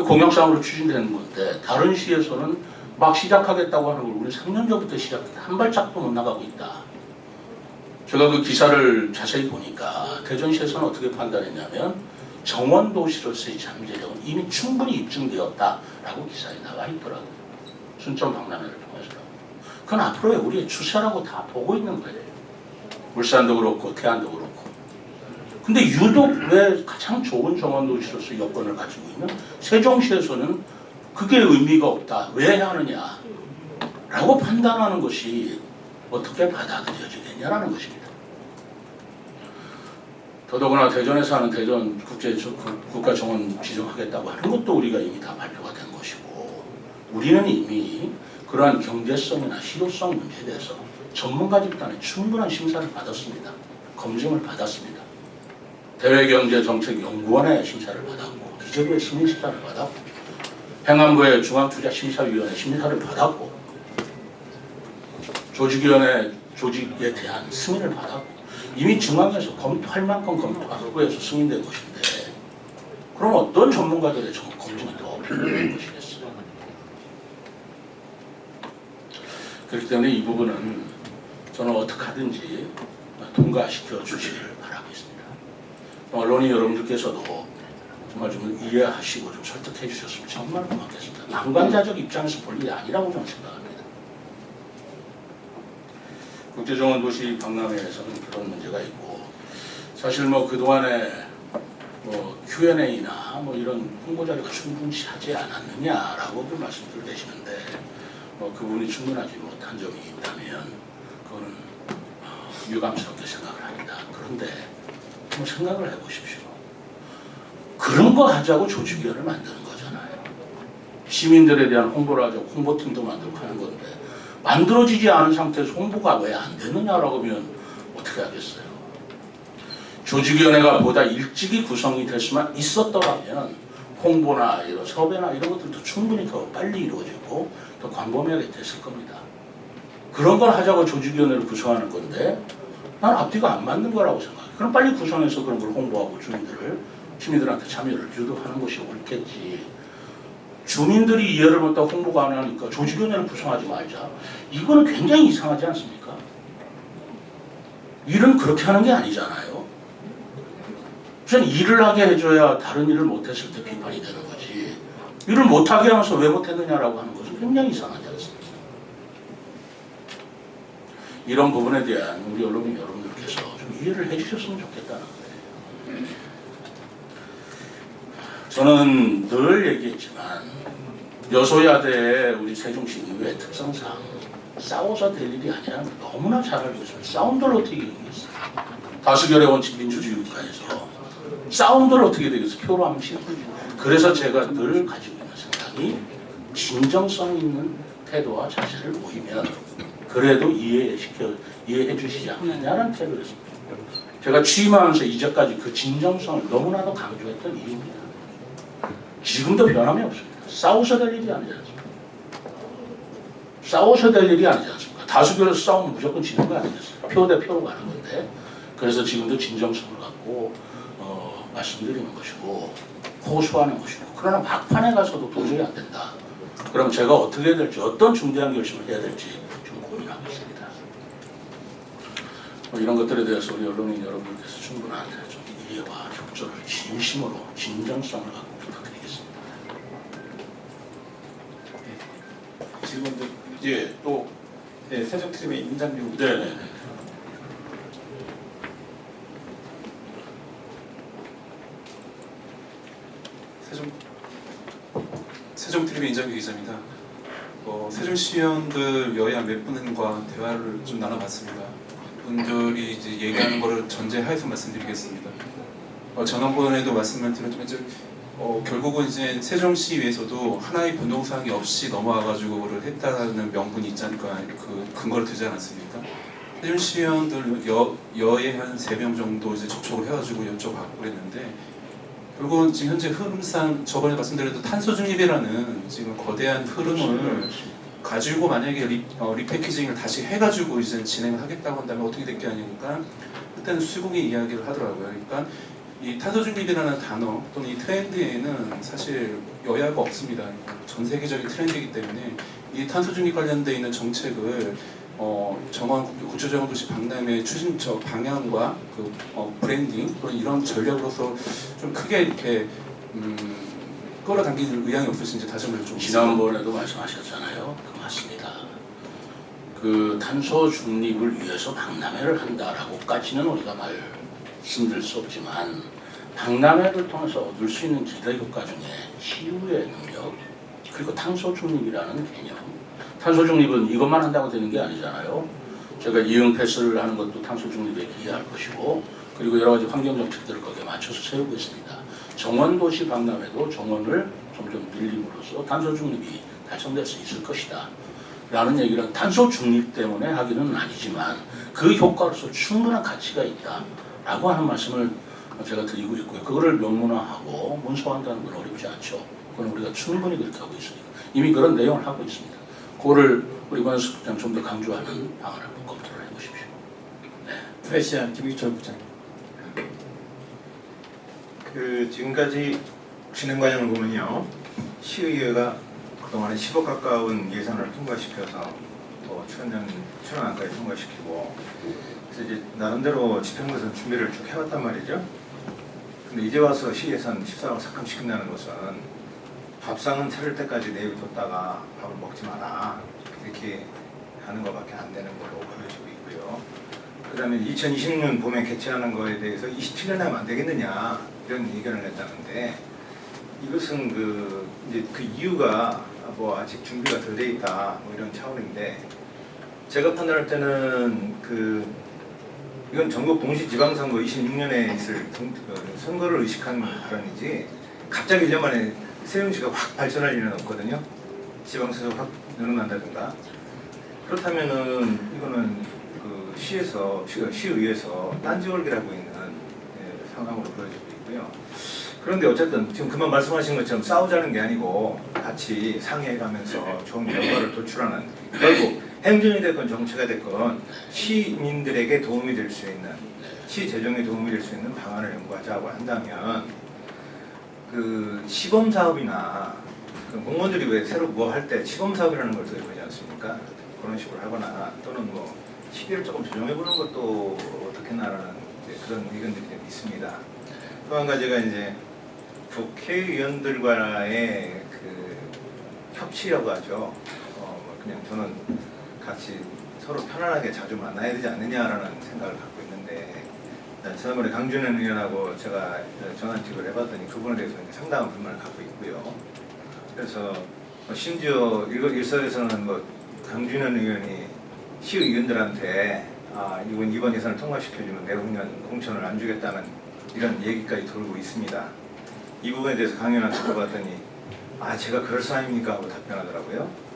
공약상으로 추진되는 건데 다른 시에서는 막 시작하겠다고 하는 걸 우리 3년 전부터 시작했다. 한 발짝도 못 나가고 있다. 제가 그 기사를 자세히 보니까 대전시에서는 어떻게 판단했냐면 정원도시로서의 잠재력은 이미 충분히 입증되었다라고 기사에 나와 있더라고요. 순천 박람회를 통해서. 그건 앞으로의 우리의 추세라고 다 보고 있는 거예요. 울산도 그렇고 태안도 그렇고. 근데 유독 왜 가장 좋은 정원도시로서 여건을 가지고 있는 세종시에서는 그게 의미가 없다. 왜 하느냐? 라고 판단하는 것이 어떻게 받아들여지겠냐라는 것입니다. 더더구나 대전에서 하는 대전 국가정원 지정하겠다고 하는 것도 우리가 이미 다 발표가 된 것이고 우리는 이미 그러한 경제성이나 실효성 문제에 대해서 전문가 집단의 충분한 심사를 받았습니다. 검증을 받았습니다. 대외경제정책연구원의 심사를 받았고 기재부의 승인심사를 받았고 행안부의 중앙투자심사위원회 심사를 받았고 조직위원회 조직에 대한 승인을 받았고 이미 중앙에서 검토할 만큼 검토하고 해서 승인된 것인데 그럼 어떤 전문가들의 검증이 더 필요한 것이겠어요. 그렇기 때문에 이 부분은 저는 어떻게 하든지 통과시켜 주시기를 바라고 있습니다. 언론인 여러분들께서도 정말 좀 이해하시고 좀 설득해 주셨으면 정말 고맙겠습니다. 난관자적 입장에서 볼 일이 아니라고 저는 생각합니다. 국제정원도시 박람회에서는 그런 문제가 있고 사실 뭐 그동안에 뭐 Q&A나 뭐 이런 홍보 자료가 충분치 하지 않았느냐라고도 말씀들 되시는데 뭐 그 부분이 충분하지 못한 점이 있다면 그거는 유감스럽게 생각을 합니다. 그런데 한번 생각을 해보십시오. 그런 거 하자고 조직위원회를 만드는 거잖아요. 시민들에 대한 홍보를 하자고 홍보팀도 만들고 하는 건데 만들어지지 않은 상태에서 홍보가 왜 안 되느냐라고 하면 어떻게 하겠어요? 조직위원회가 보다 일찍이 구성이 될 수만 있었더라면 홍보나 이런 섭외나 이런 것들도 충분히 더 빨리 이루어지고 더 광범위하게 됐을 겁니다. 그런 걸 하자고 조직위원회를 구성하는 건데 난 앞뒤가 안 맞는 거라고 생각해요. 그럼 빨리 구성해서 그런 걸 홍보하고 시민들한테 참여를 유도하는 것이 옳겠지. 주민들이 이해를 못하고 홍보가 안 하니까 조직위원회를 구성하지 말자. 이거는 굉장히 이상하지 않습니까? 일은 그렇게 하는 게 아니잖아요. 우선 일을 하게 해줘야 다른 일을 못했을 때 비판이 되는 거지. 일을 못하게 하면서 왜 못했느냐라고 하는 것은 굉장히 이상하지 않습니까? 이런 부분에 대한 우리 언론인 여러분들께서 좀 이해를 해주셨으면 좋겠다는 거예요. 저는 늘 얘기했지만 여소야대의 우리 세종시 의회 특성상 싸워서 될 일이 아니라는 걸 너무나 잘 알고 있습니다. 싸움들 어떻게 이기겠어요? 다수결의 원칙 민주주의 국가에서 싸움들 어떻게 되겠어요? 표로 하면 싫고. 그래서 제가 늘 가지고 있는 생각이 진정성 있는 태도와 자세를 보이면 그래도 이해해 주시지 않느냐는 태도를 했습니다. 제가 취임하면서 이제까지 그 진정성을 너무나도 강조했던 이유입니다. 지금도 변함이 없습니다. 싸워서 될 일이 아니지 않습니까? 싸워서 될 일이 아니지 않습니까? 다수결에서 싸우면 무조건 지는 거 아니겠어요? 표 대 표로 가는 건데 그래서 지금도 진정성을 갖고 말씀드리는 것이고 호소하는 것이고 그러나 막판에 가서도 도저히 안 된다. 그럼 제가 어떻게 해야 될지 어떤 중대한 결심을 해야 될지 좀 고민하고 있습니다. 이런 것들에 대해서 우리 언론인 여러분께서 충분한 좀 이해와 협조를 진심으로 진정성을 갖고 부탁드리겠습니다. 질문도 이제 또 세종TV의 임장용 네네. 세종TV 인장규 기자입니다. 세종시의원들 여야 몇 분과 대화를 좀 나눠봤습니다. 분들이 이제 얘기하는 거를 전제하에서 말씀드리겠습니다. 전원번에도 말씀을 드렸지만 결국은 이제 세종시위에서도 하나의 변동사항이 없이 넘어와가지고 그걸 했다는 명분이 있지 않을까 그 근거를 두지 않았습니까? 세종시의원들 여에 한 3명 정도 이제 접촉을 해가지고 여쭤봤고 그랬는데 결국은 지금 현재 흐름상 저번에 말씀드렸던 탄소 중립이라는 지금 거대한 흐름을 가지고 만약에 리패키징을 다시 해가지고 이제 진행을 하겠다고 한다면 어떻게 될 게 아니니까 일단 수국이 이야기를 하더라고요. 그러니까 이 탄소 중립이라는 단어 또는 이 트렌드에는 사실 여야가 없습니다. 전 세계적인 트렌드이기 때문에 이 탄소 중립 관련돼 있는 정책을 구조정원 도시 박람회 추진적 방향과 그 브랜딩 또는 이런 전략으로서 좀 크게 이렇게 끌어당길 의향이 없으신지 다시 한번 좀 지난번에도 말씀하셨잖아요. 그 맞습니다. 그 탄소 중립을 위해서 박람회를 한다라고까지는 우리가 말씀드릴 수 없지만 박람회를 통해서 얻을 수 있는 기대 효과 중에 치유의 능력 그리고 탄소 중립이라는 개념. 탄소 중립은 이것만 한다고 되는 게 아니잖아요. 제가 이응 패스를 하는 것도 탄소 중립에 기여할 것이고 그리고 여러 가지 환경 정책들을 거기에 맞춰서 세우고 있습니다. 정원 도시 박람회도 정원을 점점 늘림으로써 탄소 중립이 달성될 수 있을 것이다. 라는 얘기는 탄소 중립 때문에 하기는 아니지만 그 효과로서 충분한 가치가 있다. 라고 하는 말씀을 제가 드리고 있고요. 그거를 명문화하고 문서화한다는 건 어렵지 않죠. 그건 우리가 충분히 그렇게 하고 있으니까. 이미 그런 내용을 하고 있습니다. 그거를 우리 관습국장 좀 더 강조하는 방안을 한번 검토를 해보십시오. 네. 프레시안 김유철 부장님. 그 지금까지 진행 과정을 보면요, 시의회가 그동안에 10억 가까운 예산을 통과시켜서 천안까지 통과시키고 그래서 이제 나름대로 집행부에서 준비를 쭉 해왔단 말이죠. 근데 이제 와서 시예산 14억 삭감시킨다는 것은 밥상은 차릴 때까지 내비뒀다가 밥을 먹지 마라 이렇게 하는 것밖에 안 되는 걸로 보여지고 있고요. 그 다음에 2020년 봄에 개최하는 거에 대해서 27년에 하면 안 되겠느냐 이런 의견을 냈다는데 이것은 이제 그 이유가 뭐 아직 준비가 덜 돼 있다 뭐 이런 차원인데 제가 판단할 때는 이건 전국 동시 지방선거 26년에 있을 선거를 의식한 발언이지 갑자기 1년 만에 세종시가 확 발전할 일은 없거든요. 지방선거 확 늘어난다든가 그렇다면은 이거는 시의회에서 딴지월기라고 있는 상황으로 보여지고 있고요. 그런데 어쨌든 지금 그만 말씀하신 것처럼 싸우자는 게 아니고 같이 상의해가면서 좋은 결과를 도출하는 결국 행정이 됐건 정치가 됐건 시민들에게 도움이 될 수 있는 시 재정에 도움이 될 수 있는 방안을 연구하자고 한다면 그 시범 사업이나 공무원들이 왜 새로 뭐 할 때 시범 사업이라는 걸 들어보지 않습니까? 그런 식으로 하거나 또는 뭐 시기를 조금 조정해보는 것도 어떻겠나라는 그런 의견들이 좀 있습니다. 또 한 가지가 이제 국회의원들과의 그 협치라고 하죠. 그냥 저는 같이 서로 편안하게 자주 만나야 되지 않느냐라는 생각을 갖고 있는데 지난번에 강준현 의원하고 제가 전화직을 해봤더니 그 부분에 대해서 상당한 불만을 갖고 있고요. 그래서 심지어 일선에서는 강준현 의원이 시의원들한테 이번 예산을 통과시켜주면 내후년 공천을 안 주겠다는 이런 얘기까지 돌고 있습니다. 이 부분에 대해서 강 의원한테 물어봤더니 제가 그럴 사람입니까? 하고 답변하더라고요.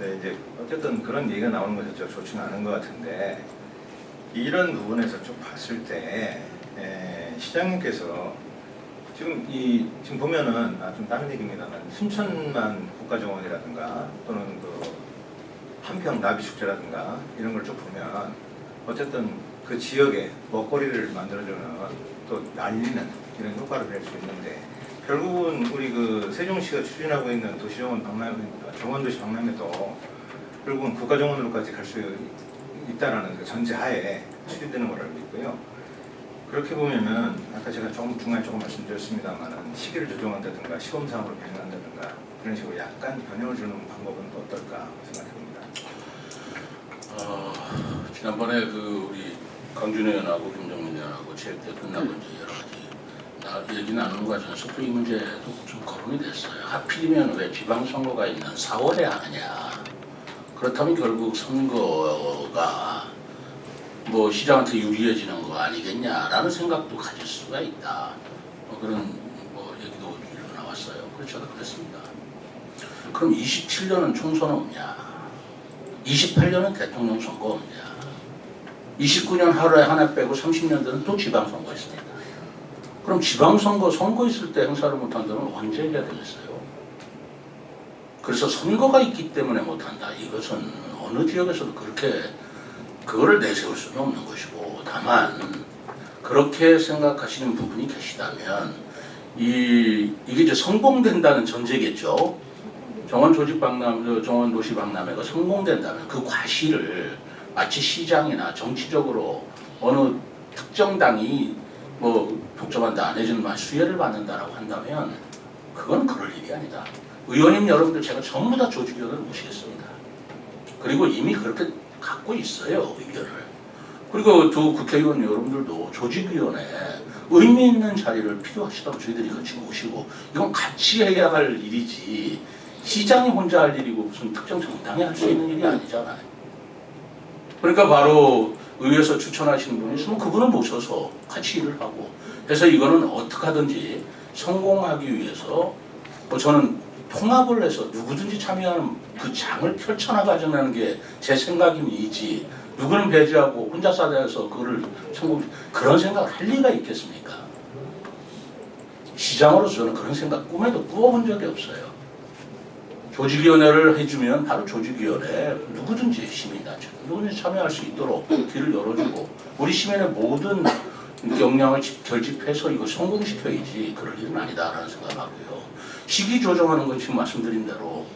네, 이제 어쨌든 그런 얘기가 나오는 것이 좋지는 않은 것 같은데 이런 부분에서 좀 봤을 때 시장님께서 지금 보면은 좀 다른 얘기입니다만 순천만 국가정원이라든가 또는 한평 나비축제라든가 이런 걸 쭉 보면 어쨌든 그 지역에 먹거리를 만들어주는 또 알리는 이런 효과를 낼 수 있는데 결국은 우리 세종시가 추진하고 있는 도시정원 박람회, 정원도시 박람회도 결국은 국가정원으로까지 갈 수 있다라는 그 전제하에 추진되는 걸 알고 있고요. 그렇게 보면은 아까 제가 중간에 조금 말씀드렸습니다만은 시기를 조정한다든가 시범사업으로 변형한다든가 그런 식으로 약간 변형을 주는 방법은 또 어떨까 생각해봅니다. 지난번에 우리 강준호 의원하고 김정민 의원하고 체육 때 끝나고 이제 여러 가지 얘기 나누는 과정에서 또 이 문제도 좀 거론이 됐어요. 하필이면 왜 지방선거가 있는 4월에 하느냐. 그렇다면 결국 선거가 시장한테 유리해지는 거 아니겠냐라는 생각도 가질 수가 있다. 그런 얘기도 일부 나왔어요. 그래서 저도 그랬습니다. 그럼 27년은 총선 없냐? 28년은 대통령 선거 없냐? 29년 하루에 하나 빼고 30년대는 또 지방선거 있습니다. 그럼 지방선거 선거 있을 때 행사를 못한다면 언제 해야 되겠어요? 그래서 선거가 있기 때문에 못한다. 이것은 어느 지역에서도 그렇게 그거를 내세울 수는 없는 것이고 다만 그렇게 생각하시는 부분이 계시다면 이게 이제 성공된다는 전제겠죠. 정원 도시 박람회가 성공된다면 그 과실을 마치 시장이나 정치적으로 어느 특정 당이 뭐 독점한다 안 해주는 수혜를 받는다라고 한다면 그건 그럴 일이 아니다. 의원님 여러분들 제가 전부 다 조직위원회를 모시겠습니다. 그리고 이미 그렇게 갖고 있어요, 의견을. 그리고 두 국회의원 여러분들도 조직위원회 의미 있는 자리를 필요하시다고 저희들이 같이 모시고 이건 같이 해야 할 일이지 시장이 혼자 할 일이고 무슨 특정 정당이 할 수 있는 일이 아니잖아요. 그러니까 바로 의회에서 추천하시는 분이 있으면 그분을 모셔서 같이 일을 하고 해서 이거는 어떻게 하든지 성공하기 위해서 뭐 저는 통합을 해서 누구든지 참여하는 그 장을 펼쳐나가자는 게 제 생각이지 누구는 배제하고 혼자 싸대서 그거를 성공 그런 생각을 할 리가 있겠습니까? 시장으로서 저는 그런 생각 꿈에도 꾸어본 적이 없어요. 조직위원회를 해주면 바로 조직위원회 누구든지 시민단체 누구든지 참여할 수 있도록 길을 열어주고 우리 시민의 모든 역량을 결집해서 이걸 성공시켜야지 그럴 일은 아니다라는 생각하고요. 시기 조정하는 건 지금 말씀드린 대로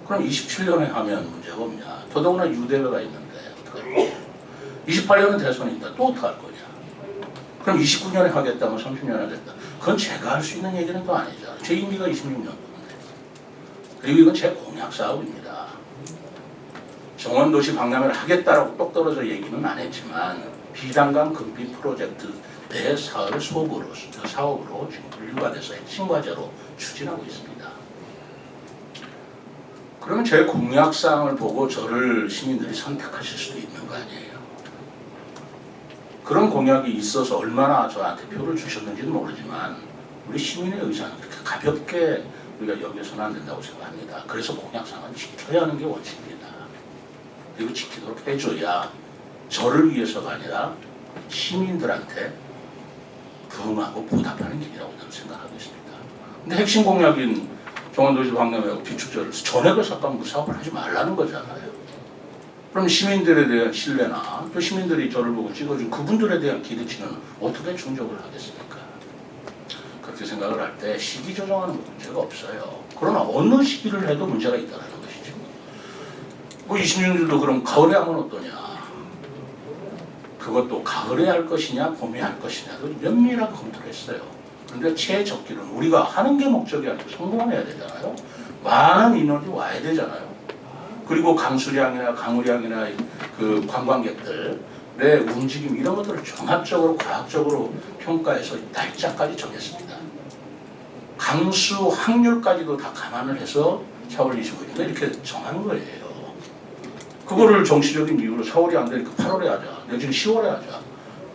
그럼 27년에 하면 문제가 없냐. 더더구나 유대회가 있는데 어떡할 거냐. 28년은 대선이 있다. 또 어떡할 거냐. 그럼 29년에 하겠다면 30년에 하겠다. 그건 제가 할 수 있는 얘기는 또 아니잖아요. 제 임기가 26년. 그리고 이건 제 공약 사업입니다. 정원도시 박람회를 하겠다라고 똑 떨어져 얘기는 안 했지만 비단강 금빛 프로젝트 내 사업의 사업으로 지금 분류가 돼서 핵심 과제로 추진하고 있습니다. 그러면 제 공약사항을 보고 저를 시민들이 선택하실 수도 있는 거 아니에요. 그런 공약이 있어서 얼마나 저한테 표를 주셨는지는 모르지만 우리 시민의 의사는 그렇게 가볍게 우리가 여기서는 안 된다고 생각합니다. 그래서 공약상은 지켜야 하는 게 원칙입니다. 그리고 지키도록 해줘야 저를 위해서가 아니라 시민들한테 부응하고 보답하는 길이라고 저는 생각하고 있습니다. 근데 핵심 공약인 정원도시 박람회하고 비축제를 전액을 삭감하고 사업을 하지 말라는 거잖아요. 그럼 시민들에 대한 신뢰나 또 시민들이 저를 보고 찍어준 그분들에 대한 기대치는 어떻게 충족을 하겠습니까? 그렇게 생각을 할 때 시기 조정하는 건 문제가 없어요. 그러나 어느 시기를 해도 문제가 있다는 것이죠. 뭐 26년도 그럼 가을에 하면 어떠냐. 그것도 가을에 할 것이냐 봄에 할 것이냐도 면밀하게 검토를 했어요. 그런데 최적기는 우리가 하는 게 목적이 아니고 성공해야 되잖아요. 많은 인원이 와야 되잖아요. 그리고 강수량이나 강우량이나 그 관광객들의 움직임 이런 것들을 종합적으로 과학적으로 평가해서 날짜까지 정했습니다. 강수 확률까지도 다 감안을 해서 4월 25일인가 이렇게 정하는 거예요. 그거를 정치적인 이유로 4월이 안 되니까 8월에 하자, 내지는 10월에 하자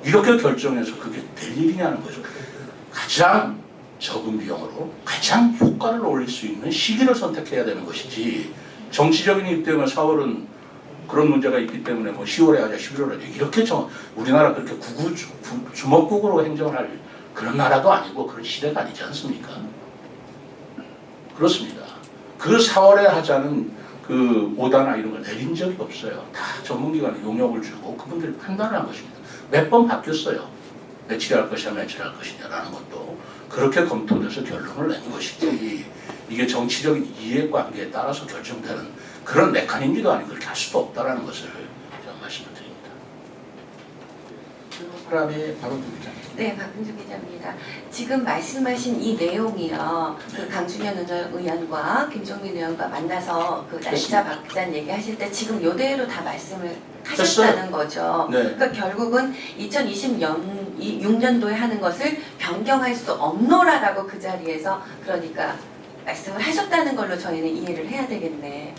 이렇게 결정해서 그게 될 일이냐는 거죠. 가장 적은 비용으로 가장 효과를 올릴 수 있는 시기를 선택해야 되는 것이지 정치적인 이유 때문에 4월은 그런 문제가 있기 때문에 뭐 10월에 하자 11월에 하자 이렇게 우리나라 그렇게 주먹국으로 행정을 할 그런 나라도 아니고 그런 시대가 아니지 않습니까? 그렇습니다. 그 4월에 하자는 그 오다나 이런 걸 내린 적이 없어요. 다 전문기관에 용역을 주고 그분들이 판단을 한 것입니다. 몇 번 바뀌었어요. 며칠 할 것이냐 며칠 할 것이냐라는 것도 그렇게 검토돼서 결론을 낸 것이지 이게 정치적인 이해관계에 따라서 결정되는 그런 메커니즘도 아니고 그렇게 할 수도 없다는 것을 제가 말씀을 드립니다. 사람이 바로 누구죠? 네, 박은주 기자입니다. 지금 말씀하신 이 내용이요. 그 강준현 의원과 김종민 의원과 만나서 그 날짜 박찬 얘기하실 때 지금 요대로 다 말씀을 하셨다는 거죠. 네. 그러니까 결국은 2026년도에 하는 것을 변경할 수 없노라라고 그 자리에서 그러니까 말씀을 하셨다는 걸로 저희는 이해를 해야 되겠네요.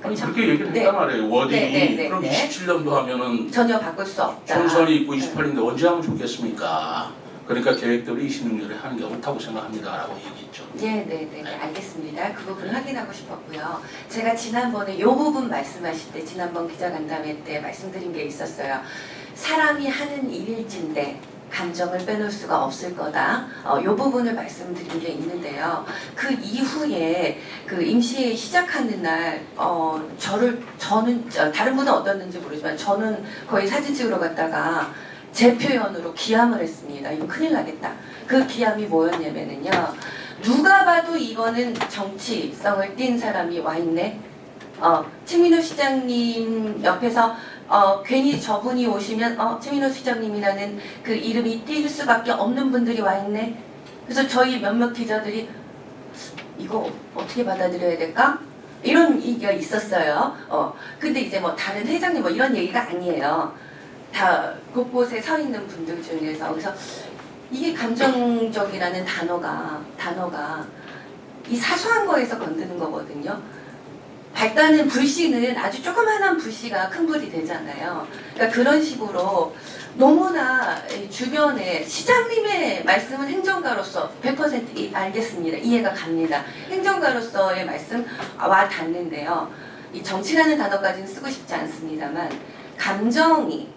아니 그렇죠? 그렇게 얘기를 네. 했단 말이에요. 워딩이 네. 그럼 27년도 하면은 전혀 바꿀 수 없다. 총선이 있고 28년인데 언제 하면 좋겠습니까? 그러니까 계획대로 26년에 하는 게 옳다고 생각합니다라고 얘기했죠. 네, 알겠습니다. 그 부분 확인하고 싶었고요. 제가 지난번에 이 부분 말씀하실 때 지난번 기자간담회 때 말씀드린 게 있었어요. 사람이 하는 일일진데 감정을 빼놓을 수가 없을 거다. 이 부분을 말씀드린 게 있는데요. 그 이후에 그 임시 시작하는 날 저는 다른 분은 어떻는지 모르지만 저는 거의 사진 찍으러 갔다가 제 표현으로 기함을 했습니다. 이거 큰일 나겠다. 그 기함이 뭐였냐면은요. 누가 봐도 이거는 정치성을 띈 사람이 와 있네. 최민호 시장님 옆에서 괜히 저분이 오시면 최민호 시장님이라는 그 이름이 띌 수밖에 없는 분들이 와 있네. 그래서 저희 몇몇 기자들이 이거 어떻게 받아들여야 될까? 이런 얘기가 있었어요. 근데 이제 뭐 다른 회장님 뭐 이런 얘기가 아니에요. 다 곳곳에 서 있는 분들 중에서 그래서 이게 감정적이라는 단어가 이 사소한 거에서 건드는 거거든요. 밝다는 불씨는 아주 조그마한 불씨가 큰 불이 되잖아요. 그러니까 그런 식으로 너무나 주변에 시장님의 말씀은 행정가로서 100% 알겠습니다. 이해가 갑니다. 행정가로서의 말씀 와 닿는데요. 이 정치라는 단어까지는 쓰고 싶지 않습니다만 감정이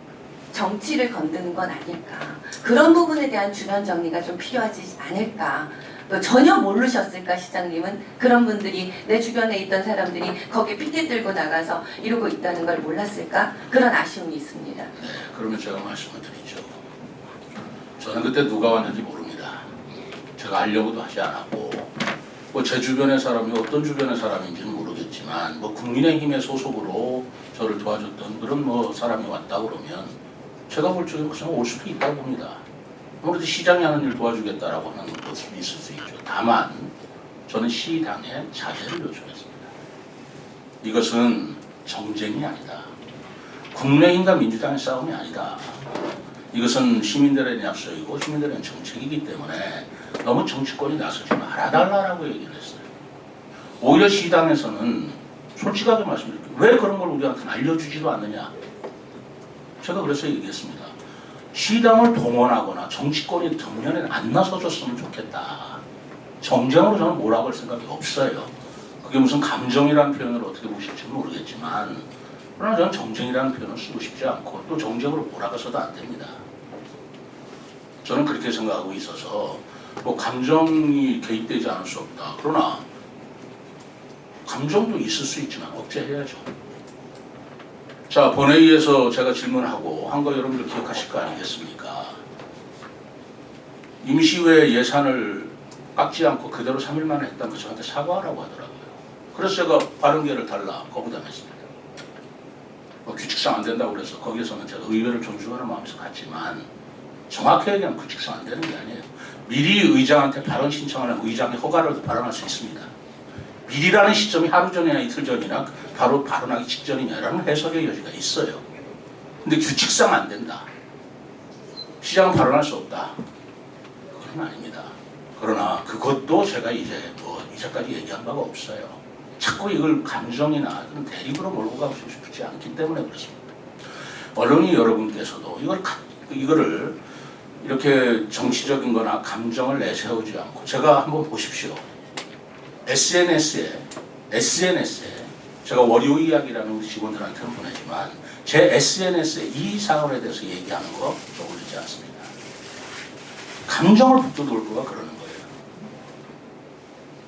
정치를 건드는 건 아닐까. 그런 부분에 대한 주변 정리가 좀 필요하지 않을까. 전혀 모르셨을까 시장님은? 그런 분들이 내 주변에 있던 사람들이 거기에 핏대 들고 나가서 이러고 있다는 걸 몰랐을까? 그런 아쉬움이 있습니다. 네, 그러면 제가 말씀을 드리죠. 저는 그때 누가 왔는지 모릅니다. 제가 알려고도 하지 않았고 뭐 제 주변의 사람이 어떤 주변의 사람인지는 모르겠지만 뭐 국민의힘의 소속으로 저를 도와줬던 그런 뭐 사람이 왔다 그러면 제가 볼 적에 무슨 올 수도 있다고 봅니다. 아무래도 시장이 하는 일 도와주겠다라고 하는 모습이 있을 수 있죠. 다만 저는 시당의 자제를 요청했습니다. 이것은 정쟁이 아니다. 국민의힘과 민주당의 싸움이 아니다. 이것은 시민들의 약속이고 시민들의 정책이기 때문에 너무 정치권이 나서지 말아달라고 얘기를 했어요. 오히려 시당에서는 솔직하게 말씀드릴게요. 왜 그런 걸 우리한테 알려주지도 않느냐. 제가 그래서 얘기했습니다. 시당을 동원하거나 정치권이 정면에 안 나서줬으면 좋겠다. 정쟁으로 저는 몰아갈 생각이 없어요. 그게 무슨 감정이라는 표현을 어떻게 보실지는 모르겠지만 그러나 저는 정쟁이라는 표현을 쓰고 싶지 않고 또 정쟁으로 몰아가서도 안 됩니다. 저는 그렇게 생각하고 있어서 뭐 감정이 개입되지 않을 수 없다. 그러나 감정도 있을 수 있지만 억제해야죠. 자, 본회의에서 제가 질문하고 한 거 여러분들 기억하실 거 아니겠습니까? 임시회 예산을 깎지 않고 그대로 3일 만에 했다는 거 저한테 사과하라고 하더라고요. 그래서 제가 발언기회를 달라 거부당했습니다. 뭐 규칙상 안 된다고 그래서 거기에서는 제가 의회를 존중하는 마음에서 갔지만 정확히 얘기하면 규칙상 안 되는 게 아니에요. 미리 의장한테 발언 신청하는 의장의 허가를 발언할 수 있습니다. 미리라는 시점이 하루 전이나 이틀 전이나 바로 발언하기 직전이냐라는 해석의 여지가 있어요. 근데 규칙상 안 된다. 시장은 발언할 수 없다. 그건 아닙니다. 그러나 그것도 제가 이제 뭐 이제까지 얘기한 바가 없어요. 자꾸 이걸 감정이나 그런 대립으로 몰고 가고 싶지 않기 때문에 그렇습니다. 언론이 여러분께서도 이거를 이렇게 정치적인 거나 감정을 내세우지 않고 제가 한번 보십시오. SNS에 제가 월요 이야기라는 직원들한테는 보내지만 제 SNS에 이 사건에 대해서 얘기하는 거 어울리지 않습니다. 감정을 북돋을 거가 그러는 거예요.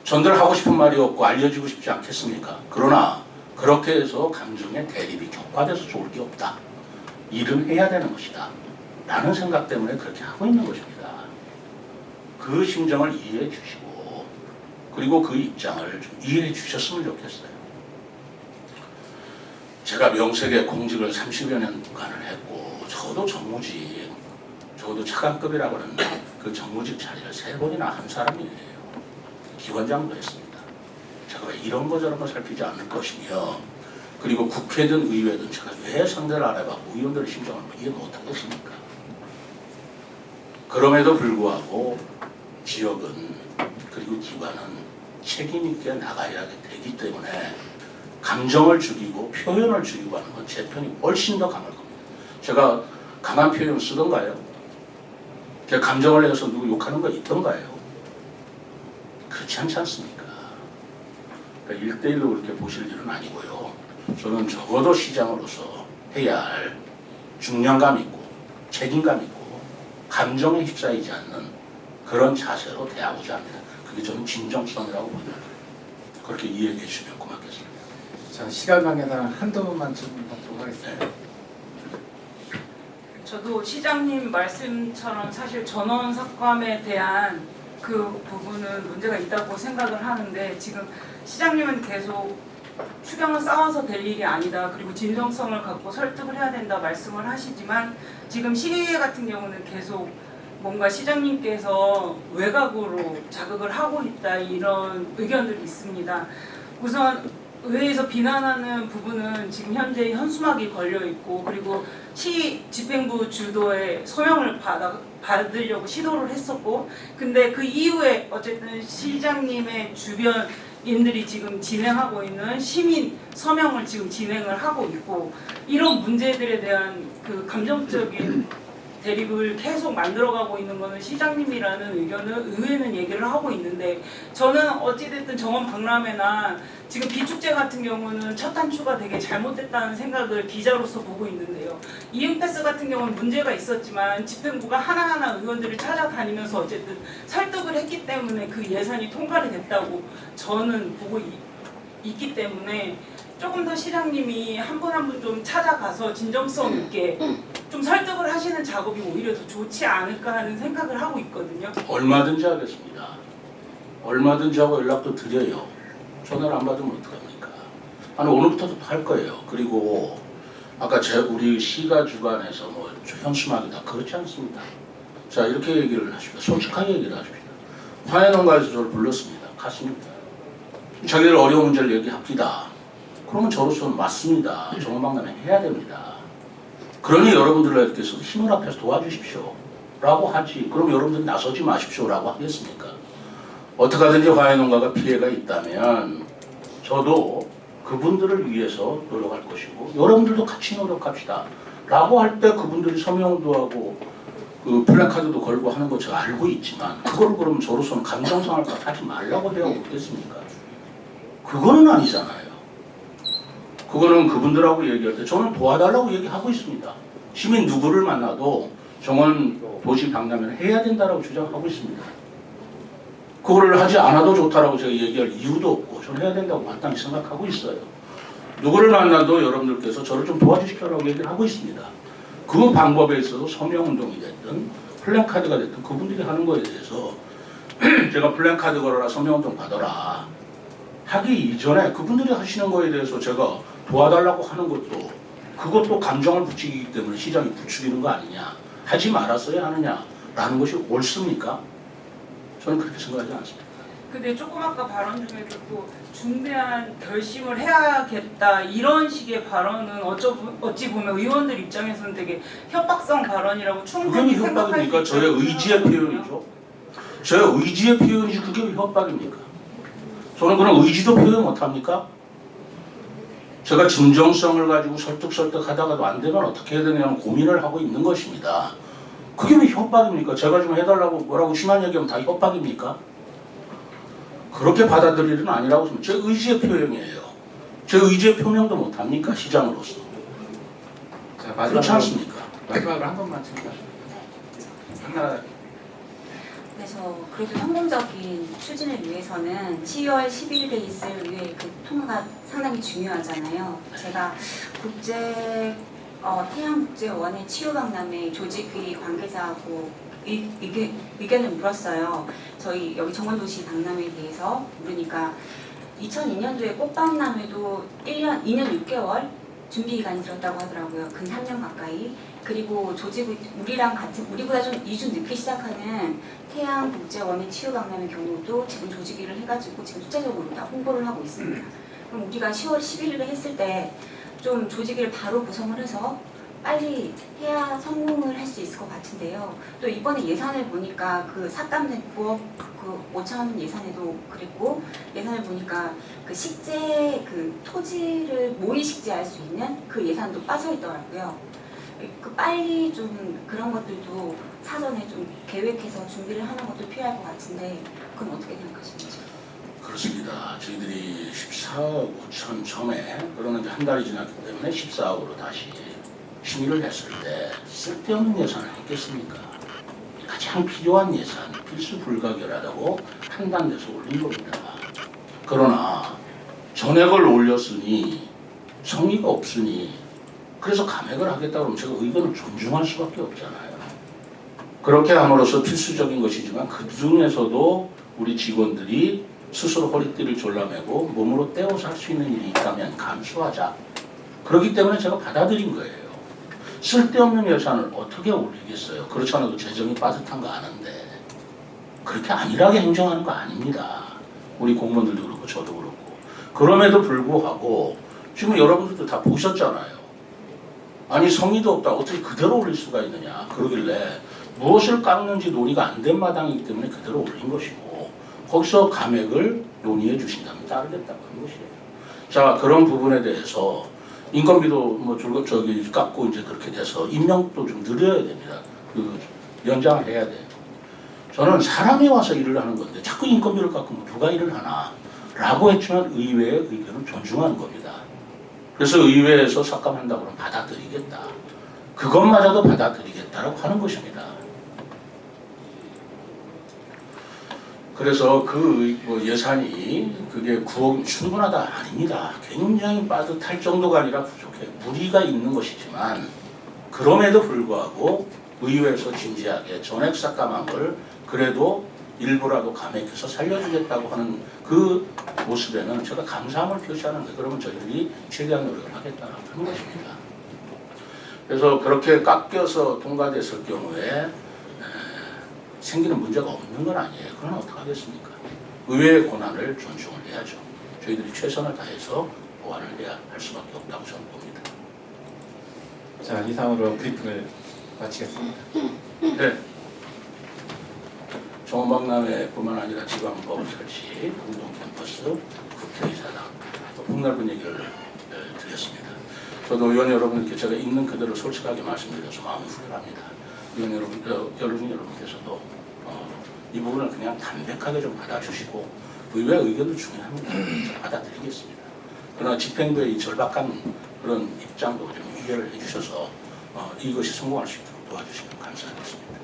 전달하고 싶은 말이 없고 알려주고 싶지 않겠습니까? 그러나 그렇게 해서 감정의 대립이 격화돼서 좋을 게 없다. 일은 해야 되는 것이다. 라는 생각 때문에 그렇게 하고 있는 것입니다. 그 심정을 이해해 주시고 그리고 그 입장을 좀 이해해 주셨으면 좋겠어요. 제가 명색에 공직을 30여 년간을 했고 저도 정무직, 저도 차관급이라고 하는 그 정무직 자리를 3번이나 한 사람이에요. 기관장도 했습니다. 제가 왜 이런 거 저런 거 살피지 않을 것이며 그리고 국회든 의회든 제가 왜 상대를 안 해봤고 의원들의 심정을 이해 못하겠습니까? 그럼에도 불구하고 지역은 그리고 기관은 책임 있게 나가야 되기 때문에 감정을 죽이고 표현을 죽이고 하는 건 제 편이 훨씬 더 강할 겁니다. 제가 강한 표현을 쓰던가요? 제가 감정을 내서 누구 욕하는 거 있던가요? 그렇지 않지 않습니까? 그러니까 1대1로 그렇게 보실 일은 아니고요. 저는 적어도 시장으로서 해야 할 중량감 있고 책임감 있고 감정에 휩싸이지 않는 그런 자세로 대하고자 합니다. 그게 저는 진정성이라고 봅니다. 그렇게 이해해 주시면 고맙겠습니다. 자, 시간 관계상 한두 분만 질문 받도록 하겠습니다. 저도 시장님 말씀처럼 사실 전원 삭감에 대한 그 부분은 문제가 있다고 생각을 하는데 지금 시장님은 계속 추경을 쌓아서 될 일이 아니다. 그리고 진정성을 갖고 설득을 해야 된다 말씀을 하시지만 지금 시의회 같은 경우는 계속 뭔가 시장님께서 외곽으로 자극을 하고 있다 이런 의견들이 있습니다. 우선 의회에서 비난하는 부분은 지금 현재 현수막이 걸려 있고 그리고 시 집행부 주도의 서명을 받으려고 시도를 했었고 근데 그 이후에 어쨌든 시장님의 주변인들이 지금 진행하고 있는 시민 서명을 지금 진행을 하고 있고 이런 문제들에 대한 그 감정적인 대립을 계속 만들어가고 있는 것은 시장님이라는 의견을 의회는 얘기를 하고 있는데 저는 어찌됐든 정원 박람회나 지금 비축제 같은 경우는 첫 단추가 되게 잘못됐다는 생각을 기자로서 보고 있는데요. 이응패스 같은 경우는 문제가 있었지만 집행부가 하나하나 의원들을 찾아다니면서 어쨌든 설득을 했기 때문에 그 예산이 통과가 됐다고 저는 보고 있기 때문에 조금 더 시장님이 한 분 한 분 좀 찾아가서 진정성 있게 좀 설득을 하시는 작업이 오히려 더 좋지 않을까 하는 생각을 하고 있거든요. 얼마든지 하겠습니다. 얼마든지 하고 연락도 드려요. 전화를 안 받으면 어떡합니까? 아니 오늘부터도 할 거예요. 그리고 아까 우리 시가 주관해서 뭐 현수막이다 그렇지 않습니다. 자 이렇게 얘기를 하십시오. 솔직하게 얘기를 하십시오. 화해농가에서 저를 불렀습니다. 갔습니다. 자기들 어려운 문제를 얘기합니다. 그러면 저로서는 맞습니다. 정원박람회 해야 됩니다. 그러니 여러분들께서 힘을 합해서 도와주십시오. 라고 하지. 그럼 여러분들 나서지 마십시오. 라고 하겠습니까? 어떻게 하든지 화해농가가 피해가 있다면 저도 그분들을 위해서 노력할 것이고 여러분들도 같이 노력합시다. 라고 할 때 그분들이 서명도 하고 그 플래카드도 걸고 하는 거 제가 알고 있지만 그걸 그러면 저로서는 감정상할 하지 말라고 해야 어떻겠습니까? 그거는 아니잖아요. 그거는 그분들하고 얘기할 때 저는 도와달라고 얘기하고 있습니다. 시민 누구를 만나도 정원 도시 박람회를 해야 된다라고 주장하고 있습니다. 그거를 하지 않아도 좋다라고 제가 얘기할 이유도 없고 저는 해야 된다고 마땅히 생각하고 있어요. 누구를 만나도 여러분들께서 저를 좀 도와주십시오라고 얘기를 하고 있습니다. 그 방법에 있어서 서명운동이 됐든 플랜카드가 됐든 그분들이 하는 거에 대해서 제가 플랜카드 걸어라 서명운동 받아라 하기 이전에 그분들이 하시는 거에 대해서 제가 도와달라고 하는 것도 그것도 감정을 부추기기 때문에 시장이 부추기는 거 아니냐 하지 말았어야 하느냐라는 것이 옳습니까? 저는 그렇게 생각하지 않습니다. 근데 조금 아까 발언 중에 듣고 중대한 결심을 해야겠다 이런 식의 발언은 어찌 보면 의원들 입장에서는 되게 협박성 발언이라고 충분히 그게 생각할 수 협박입니까? 저의 의지의 표현이죠. 저의 의지의 표현이지 그게 왜 협박입니까? 저는 그런 의지도 표현 못합니까? 제가 진정성을 가지고 설득하다가도 안 되면 어떻게 해야 되냐는 고민을 하고 있는 것입니다. 그게 왜 협박입니까? 제가 좀 해달라고 뭐라고 심한 얘기하면 다 협박입니까? 그렇게 받아들일 일은 아니라고 제 의지의 표현이에요. 제 의지의 표명도 못합니까? 시장으로서. 자, 그렇지 않습니까? 마지막으로 한 번만 질문. 하나. 그래서 그래도 성공적인 추진을 위해서는 10월 11일에 있을 의회 그 통과가 상당히 중요하잖아요. 제가 태양국제원의 치유박람회 조직위 관계자하고 의견을 물었어요. 저희 여기 정원도시 박람회에 대해서 물으니까 2002년도에 꽃박람회도 2년 6개월 준비 기간이 들었다고 하더라고요. 근 3년 가까이. 그리고 조직이 우리랑 같은 우리보다 좀 2주 늦게 시작하는 태양국제원의 치유박람회 경우도 지금 조직위를 해가지고 지금 수차적으로 다 홍보를 하고 있습니다. 그럼 우리가 10월 11일에 했을 때 좀 조직위를 바로 구성을 해서 빨리 해야 성공을 할 수 있을 것 같은데요. 또 이번에 예산을 보니까 그 삭감된 9억 5천 예산에도 그랬고 예산을 보니까 그 식재 그 토지를 모의 식재할 수 있는 그 예산도 빠져 있더라고요. 그 빨리 좀 그런 것들도 사전에 좀 계획해서 준비를 하는 것도 필요할 것 같은데 그건 어떻게 생각하십니까? 그렇습니다. 저희들이 14억 5천 처음에 그러는 이제 한 달이 지났기 때문에 14억으로 다시 심의를 했을 때 쓸데없는 예산을 했겠습니까? 가장 필요한 예산, 필수 불가결하다고 판단돼서 올린 겁니다. 그러나 전액을 올렸으니 성의가 없으니 그래서 감액을 하겠다 그러면 제가 의견을 존중할 수밖에 없잖아요. 그렇게 함으로써 필수적인 것이지만 그 중에서도 우리 직원들이 스스로 허리띠를 졸라매고 몸으로 떼어서 할 수 있는 일이 있다면 감수하자. 그렇기 때문에 제가 받아들인 거예요. 쓸데없는 예산을 어떻게 올리겠어요. 그렇지 않아도 재정이 빠듯한 거 아는데 그렇게 안일하게 행정하는 거 아닙니다. 우리 공무원들도 그렇고 저도 그렇고. 그럼에도 불구하고 지금 여러분들도 다 보셨잖아요. 아니 성의도 없다. 어떻게 그대로 올릴 수가 있느냐. 그러길래 무엇을 깎는지 논의가 안 된 마당이기 때문에 그대로 올린 것이고 거기서 감액을 논의해 주신다면 따르겠다고 하는 것이에요. 자, 그런 부분에 대해서 인건비도 뭐 저기 깎고 이제 그렇게 돼서 임명도 좀 늘려야 됩니다. 그 연장을 해야 돼요. 저는 사람이 와서 일을 하는 건데 자꾸 인건비를 깎으면 누가 일을 하나 라고 했지만 의회의 의견을 존중하는 겁니다. 그래서 의회에서 삭감한다고 그러면 받아들이겠다. 그것마저도 받아들이겠다라고 하는 것입니다. 그래서 그 뭐 예산이 그게 9억이면 충분하다 아닙니다. 굉장히 빠듯할 정도가 아니라 부족해. 무리가 있는 것이지만 그럼에도 불구하고 의회에서 진지하게 전액 삭감한 걸 그래도 일부라도 감액해서 살려주겠다고 하는 그 모습에는 제가 감사함을 표시하는데 그러면 저희들이 최대한 노력을 하겠다는 것입니다. 그래서 그렇게 깎여서 통과됐을 경우에 생기는 문제가 없는 건 아니에요. 그럼 어떡하겠습니까? 의회의 권한을 존중을 해야죠. 저희들이 최선을 다해서 보완을 해야 할 수밖에 없다고 저는 봅니다. 자, 이상으로 브리핑을 마치겠습니다. 네. 정원박람회뿐만 아니라 지방법 설치, 공동캠퍼스, 국회의사당, 또 폭넓은 얘기를 드렸습니다. 저도 의원 여러분께 제가 있는 그대로 솔직하게 말씀드려서 마음이 후련합니다. 의원 여러분께서도 이 부분을 그냥 담백하게 좀 받아주시고 의회 의견도 중요합니다. 받아들이겠습니다. 그러나 집행부의 이 절박한 그런 입장도 좀 이해를 해주셔서 이것이 성공할 수 있도록 도와주시면 감사하겠습니다.